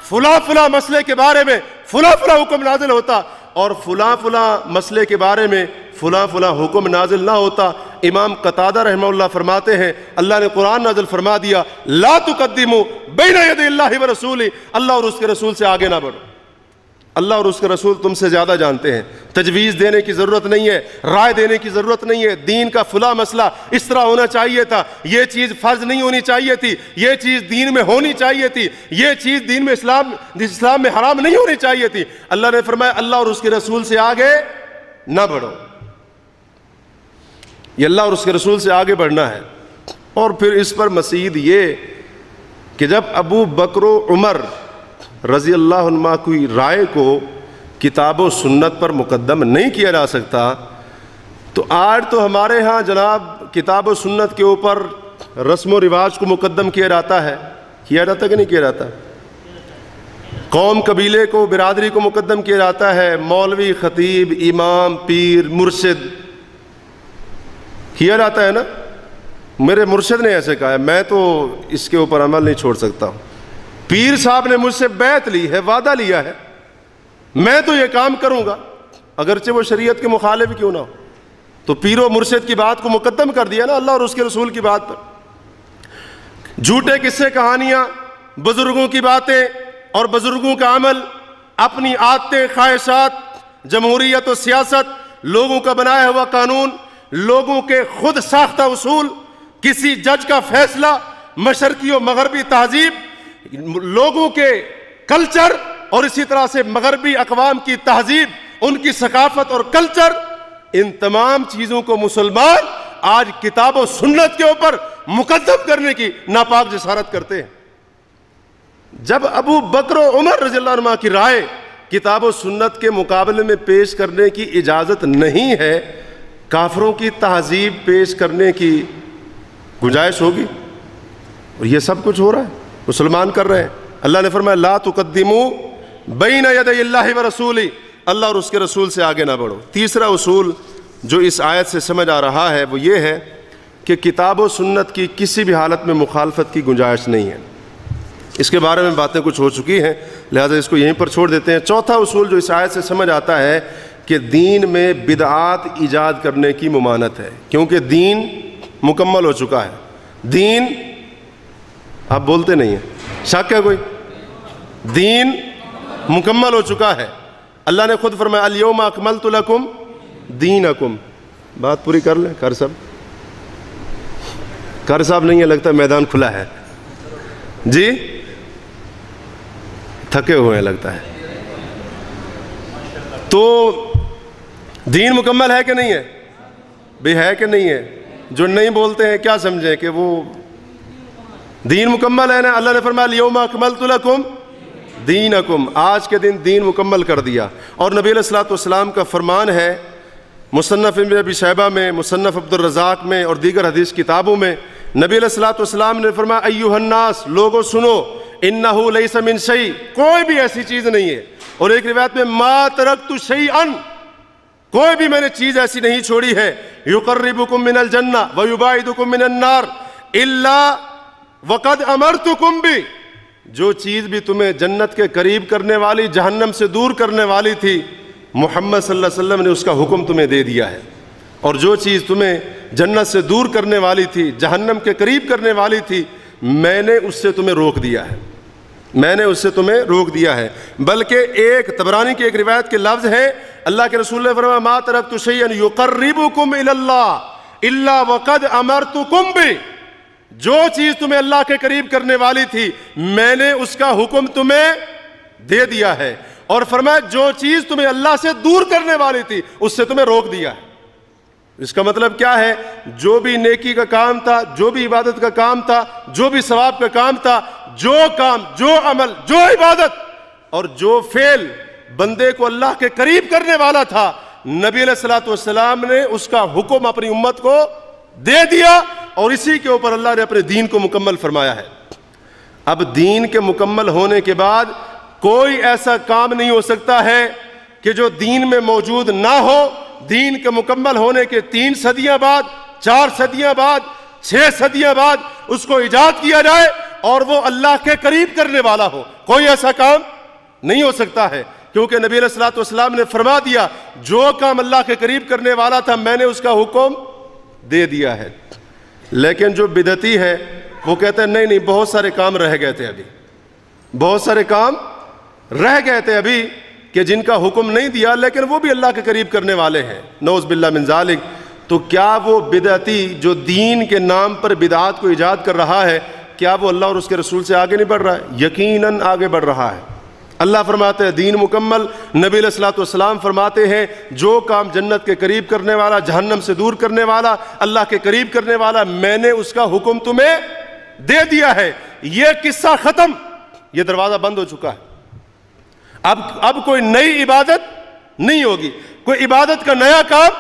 فلاں فلاں مسئلے کے بارے میں فلاں فلاں حکم نازل ہوتا اور فلاں فلاں مسئلے کے بارے میں فلاں فلاں حکم نازل نہ ہوتا۔ امام قتادہ رحمہ اللہ فرماتے ہیں اللہ نے قرآن نازل فرما دیا لا تقدموا بین یدی اللہ ورسولہ، اللہ اور اس کے رسول سے آگے نہ بڑھو، اللہ اور اس کے رسول تم سے زیادہ جانتے ہیں۔ تجویز دینے کی ضرورت نہیں ہے، رائے دینے کی ضرورت نہیں ہے۔ دین کا فلاں مسئلہ اس طرح ہونا چاہیے تھا، یہ چیز فرض نہیں ہونی چاہیے تھی، یہ چیز دین میں ہونی چاہیے تھی، یہ چیز دین میں اسلام میں حرام نہیں ہونی چاہیے تھی۔ اللہ نے فرمایا اللہ اور اس کے رسول سے آگے نہ بڑھو، یہ اللہ اور اس کے رسول سے آگے بڑھنا ہے۔ اور پھر اس پر مزید یہ کہ جب ابو بکر و عمر رضی اللہ عنہ کی رائے کو کتاب و سنت پر مقدم نہیں کیا جا سکتا، تو آج تو ہمارے ہاں جناب کتاب و سنت کے اوپر رسم و رواج کو مقدم کیا جاتا ہے، کیا جاتا کہ نہیں کیا جاتا؟ قوم قبیلے کو، برادری کو مقدم کیا جاتا ہے، مولوی، خطیب، امام، پیر، مرشد کیا جاتا ہے نا۔ میرے مرشد نے ایسے کہا ہے، میں تو اس کے اوپر عمل نہیں چھوڑ سکتا ہوں۔ پیر صاحب نے مجھ سے بیعت لی ہے، وعدہ لیا ہے، میں تو یہ کام کروں گا اگرچہ وہ شریعت کے مخالف کیوں نہ ہو۔ تو پیر و مرشد کی بات کو مقدم کر دیا نا اللہ اور اس کے رسول کی بات پر۔ جھوٹے قصے، کہانیاں، بزرگوں کی باتیں اور بزرگوں کا عمل، اپنی عادتیں، خواہشات، جمہوریت و سیاست، لوگوں کا بنایا ہوا قانون، لوگوں کے خود ساختہ اصول، کسی جج کا فیصلہ، مشرقی و مغربی تہذیب، لوگوں کے کلچر اور اسی طرح سے مغربی اقوام کی تہذیب، ان کی ثقافت اور کلچر، ان تمام چیزوں کو مسلمان آج کتاب و سنت کے اوپر مقدم کرنے کی ناپاک جسارت کرتے ہیں۔ جب ابو بکر و عمر رضی اللہ عنہ کی رائے کتاب و سنت کے مقابلے میں پیش کرنے کی اجازت نہیں ہے، کافروں کی تہذیب پیش کرنے کی گنجائش ہوگی؟ اور یہ سب کچھ ہو رہا ہے، مسلمان کر رہے ہیں۔ اللہ نے فرمایا لا تقدموا بین یدی اللہ ورسولہ، اللہ اور اس کے رسول سے آگے نہ بڑھو۔ تیسرا اصول جو اس آیت سے سمجھ آ رہا ہے وہ یہ ہے کہ کتاب و سنت کی کسی بھی حالت میں مخالفت کی گنجائش نہیں ہے۔ اس کے بارے میں باتیں کچھ ہو چکی ہیں، لہذا اس کو یہیں پر چھوڑ دیتے ہیں۔ چوتھا اصول جو اس آیت سے سمجھ آتا ہے کہ دین میں بدعات ایجاد کرنے کی ممانعت ہے، کیونکہ دین مکمل ہو چکا ہے۔ دین، آپ بولتے نہیں ہیں، شک ہے کوئی؟ دین مکمل ہو چکا ہے۔ اللہ نے خود فرمایا الیوم اکملت لکم دینکم۔ بات پوری کر لیں کر صاحب نہیں ہے، لگتا ہے میدان کھلا ہے جی، تھکے ہوئے ہیں لگتا ہے۔ تو دین مکمل ہے کہ نہیں ہے؟ بھئی ہے کہ نہیں ہے؟ جو نہیں بولتے ہیں کیا سمجھیں کہ وہ دین مکمل ہے نا. اللہ نے فرمایا الیوم اکملت لکم دینکم, آج کے دن دین مکمل کر دیا. اور نبی علیہ الصلوۃ والسلام کا فرمان ہے مصنف ابن ابی شیبہ میں, مصنف عبد الرزاق میں اور دیگر حدیث کتابوں میں, نبی علیہ الصلوۃ والسلام نے فرمایا ایھا الناس, لوگوں سنو, انہ لیس من شیء, کوئی بھی ایسی چیز نہیں ہے. اور ایک روایت میں ما ترکت شیئا, کوئی بھی میں نے چیز ایسی نہیں چھوڑی ہے, یقربکم من الجنہ ویباعدکم من النار الا وقد امرتکم بی, جو چیز بھی تمہیں جنت کے قریب کرنے والی جہنم سے دور کرنے والی تھی محمد صلی اللہ علیہ وسلم نے اس کا حکم تمہیں دے دیا ہے. اور جو چیز تمہیں جنت سے دور کرنے والی تھی, جہنم کے قریب کرنے والی تھی, میں نے اس سے تمہیں روک دیا ہے, میں نے اس سے تمہیں روک دیا ہے. بلکہ ایک طبرانی کی ایک روایت کے لفظ ہیں, اللہ کے رسول نے فرمایا ما ترکت شیئا یقربکم الی اللہ الا وقد امرتکم بہ, جو چیز تمہیں اللہ کے قریب کرنے والی تھی میں نے اس کا حکم تمہیں دے دیا ہے. اور فرمایا جو چیز تمہیں اللہ سے دور کرنے والی تھی اس سے تمہیں روک دیا ہے. اس کا مطلب کیا ہے, جو بھی نیکی کا کام تھا, جو بھی عبادت کا کام تھا, جو بھی ثواب کا کام تھا, جو کام, جو عمل, جو عبادت اور جو فعل بندے کو اللہ کے قریب کرنے والا تھا, نبی علیہ الصلوۃ والسلام نے اس کا حکم اپنی امت کو دے دیا, اور اسی کے اوپر اللہ نے اپنے دین کو مکمل فرمایا ہے. اب دین کے مکمل ہونے کے بعد کوئی ایسا کام نہیں ہو سکتا ہے کہ جو دین میں موجود نہ ہو. دین کے مکمل ہونے کے 3 صدیاں بعد, 4 صدیاں بعد, 6 صدیاں بعد اس کو ایجاد کیا جائے اور وہ اللہ کے قریب کرنے والا ہو. کوئی ایسا کام نہیں ہو سکتا ہے, کیونکہ نبی علیہ الصلوۃ والسلام نے فرما دیا جو کام اللہ کے قریب کرنے والا تھا میں نے اس کا حکم دے دیا ہے. لیکن جو بدعتی ہے وہ کہتے ہیں نہیں بہت سارے کام رہ گئے تھے, ابھی بہت سارے کام رہ گئے تھے ابھی کہ جن کا حکم نہیں دیا, لیکن وہ بھی اللہ کے قریب کرنے والے ہیں, نعوذ باللہ من ذالک. تو کیا وہ بدعتی جو دین کے نام پر بدعات کو ایجاد کر رہا ہے, کیا وہ اللہ اور اس کے رسول سے آگے نہیں بڑھ رہا ہے؟ یقیناً آگے بڑھ رہا ہے. اللہ فرماتے ہیں دین مکمل, نبی علیہ الصلوۃ والسلام فرماتے ہیں جو کام جنت کے قریب کرنے والا, جہنم سے دور کرنے والا, اللہ کے قریب کرنے والا, میں نے اس کا حکم تمہیں دے دیا ہے. یہ قصہ ختم, یہ دروازہ بند ہو چکا ہے. اب کوئی نئی عبادت نہیں ہوگی, کوئی عبادت کا نیا کام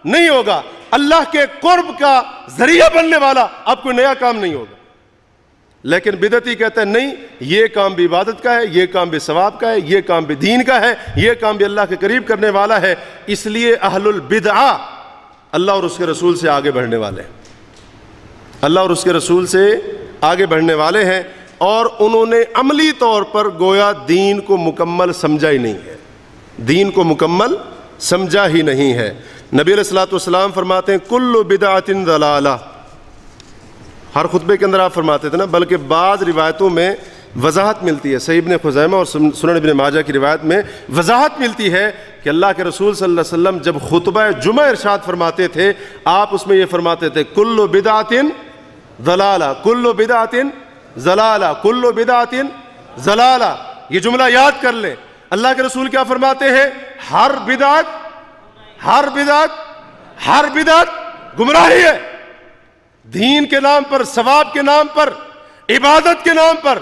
نہیں ہوگا, اللہ کے قرب کا ذریعہ بننے والا اب کوئی نیا کام نہیں ہوگا. لیکن بدعتی کہتے ہیں نہیں, یہ کام بھی عبادت کا ہے, یہ کام بھی ثواب کا ہے, یہ کام بھی دین کا ہے, یہ کام بھی اللہ کے قریب کرنے والا ہے. اس لیے اہل البدعہ اللہ اور اس کے رسول سے آگے بڑھنے والے ہیں, اللہ اور اس کے رسول سے آگے بڑھنے والے ہیں, اور انہوں نے عملی طور پر گویا دین کو مکمل سمجھا ہی نہیں ہے, دین کو مکمل سمجھا ہی نہیں ہے. نبی علیہ الصلوۃ والسلام فرماتے ہیں کل بدعۃ ضلالہ, ہر خطبے کے اندر آپ فرماتے تھے نا, بلکہ بعض روایتوں میں وضاحت ملتی ہے, صحیح ابن خزیمہ اور سنن ابن ماجہ کی روایت میں وضاحت ملتی ہے کہ اللہ کے رسول صلی اللہ علیہ وسلم جب خطبہ جمعہ ارشاد فرماتے تھے, آپ اس میں یہ فرماتے تھے کل بدعۃ ضلالہ, کل بدعۃ ضلالہ, کل بدعۃ ضلالہ. یہ جملہ یاد کر لیں. اللہ کے رسول کیا فرماتے ہیں, ہر بدعت گمراہی ہے. دین کے نام پر, ثواب کے نام پر, عبادت کے نام پر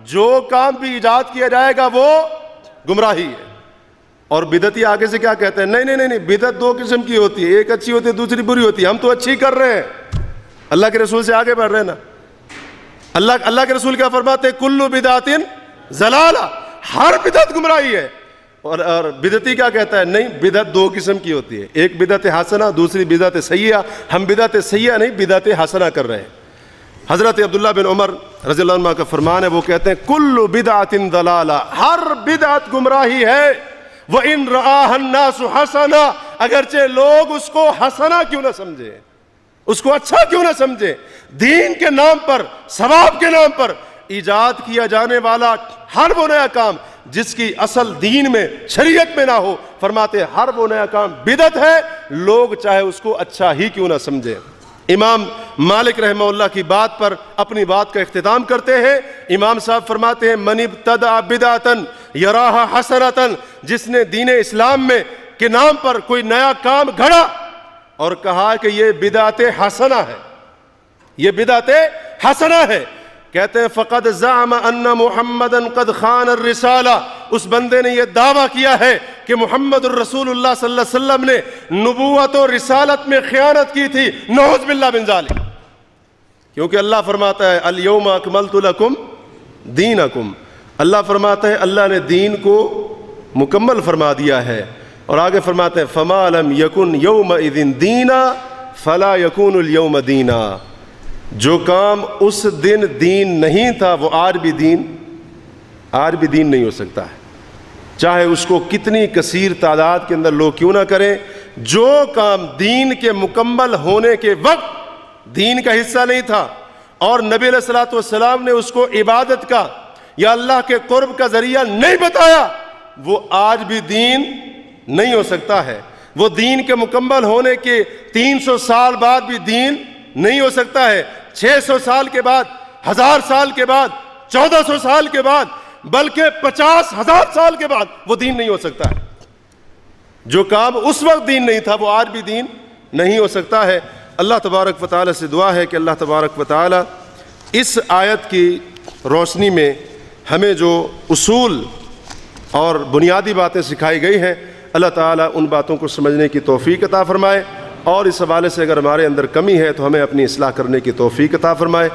جو کام بھی ایجاد کیا جائے گا وہ گمراہی ہے. اور بدعتی آگے سے کیا کہتے ہیں, نہیں, بدعت 2 قسم کی ہوتی ہے, ایک اچھی ہوتی ہے, دوسری بری ہوتی ہے. ہم تو اچھی کر رہے ہیں, اللہ کے رسول سے آگے بڑھ رہے ہیں نا. اللہ کے رسول کیا فرماتے ہیں, کل بدعۃ ضلالہ, ہر بدعت گمراہی ہے. اور بدعتی کیا کہتا ہے, نہیں بدعت 2 قسم کی ہوتی ہے, ایک بدعت حسنہ, دوسری بدعت سیئہ. ہم بدعت سیئہ نہیں بدعت حسنہ کر رہے ہیں. حضرت عبداللہ بن عمر رضی اللہ عنہ کا فرمان ہے, وہ کہتے ہیں کل بدعۃ ضلالہ, ہر بدعت گمراہی ہے. وَإِن رَآهَا النَّاسُ حَسَنًا, اگرچہ لوگ اس کو حسنہ کیوں نہ سمجھیں, اس کو اچھا کیوں نہ سمجھیں. دین کے نام پر, ثواب کے نام پر ایجاد کیا جانے والا ہر وہ نیا کام جس کی اصل دین میں, شریعت میں نہ ہو, فرماتے ہیں ہر وہ نیا کام بدعت ہے, لوگ چاہے اس کو اچھا ہی کیوں نہ سمجھیں. امام مالک رحمہ اللہ کی بات پر اپنی بات کا اختتام کرتے ہیں. امام صاحب فرماتے ہیں من ابتدع بدعۃ یراھا حسنۃ, جس نے دین اسلام میں کے نام پر کوئی نیا کام گھڑا اور کہا کہ یہ بدعت حسنہ ہے، یہ بدعت حسنہ ہے۔ کہتے ہیں فقد زعم ان محمدا قد خان الرسالہ، اس بندے نے یہ دعویٰ کیا ہے کہ محمد الرسول اللہ صلی اللہ علیہ وسلم نے نبوت و رسالت میں خیانت کی تھی، نعوذ باللہ من ذالک۔ کیونکہ اللہ فرماتا ہے الیوم اکملت لکم دینکم، اللہ فرماتا ہے اللہ نے دین کو مکمل فرما دیا ہے، اور آگے فرماتے ہیں فما لم یکن یومئذ دینا فلا یکون الیوم دینا، جو کام اس دن دین نہیں تھا وہ آج بھی دین نہیں ہو سکتا ہے، چاہے اس کو کتنی کثیر تعداد کے اندر لوگ کیوں نہ کریں۔ جو کام دین کے مکمل ہونے کے وقت دین کا حصہ نہیں تھا اور نبی علیہ الصلوۃ والسلام نے اس کو عبادت کا یا اللہ کے قرب کا ذریعہ نہیں بتایا، وہ آج بھی دین نہیں ہو سکتا ہے۔ وہ دین کے مکمل ہونے کے 300 سال بعد بھی دین نہیں ہو سکتا ہے، 600 سال کے بعد، 1000 سال کے بعد، 1400 سال کے بعد، بلکہ 50,000 سال کے بعد وہ دین نہیں ہو سکتا ہے۔ جو کام اس وقت دین نہیں تھا وہ آج بھی دین نہیں ہو سکتا ہے۔ اللہ تبارک و تعالیٰ سے دعا ہے کہ اللہ تبارک و تعالیٰ اس آیت کی روشنی میں ہمیں جو اصول اور بنیادی باتیں سکھائی گئی ہیں، اللہ تعالیٰ ان باتوں کو سمجھنے کی توفیق عطا فرمائے، اور اس حوالے سے اگر ہمارے اندر کمی ہے تو ہمیں اپنی اصلاح کرنے کی توفیق عطا فرمائے۔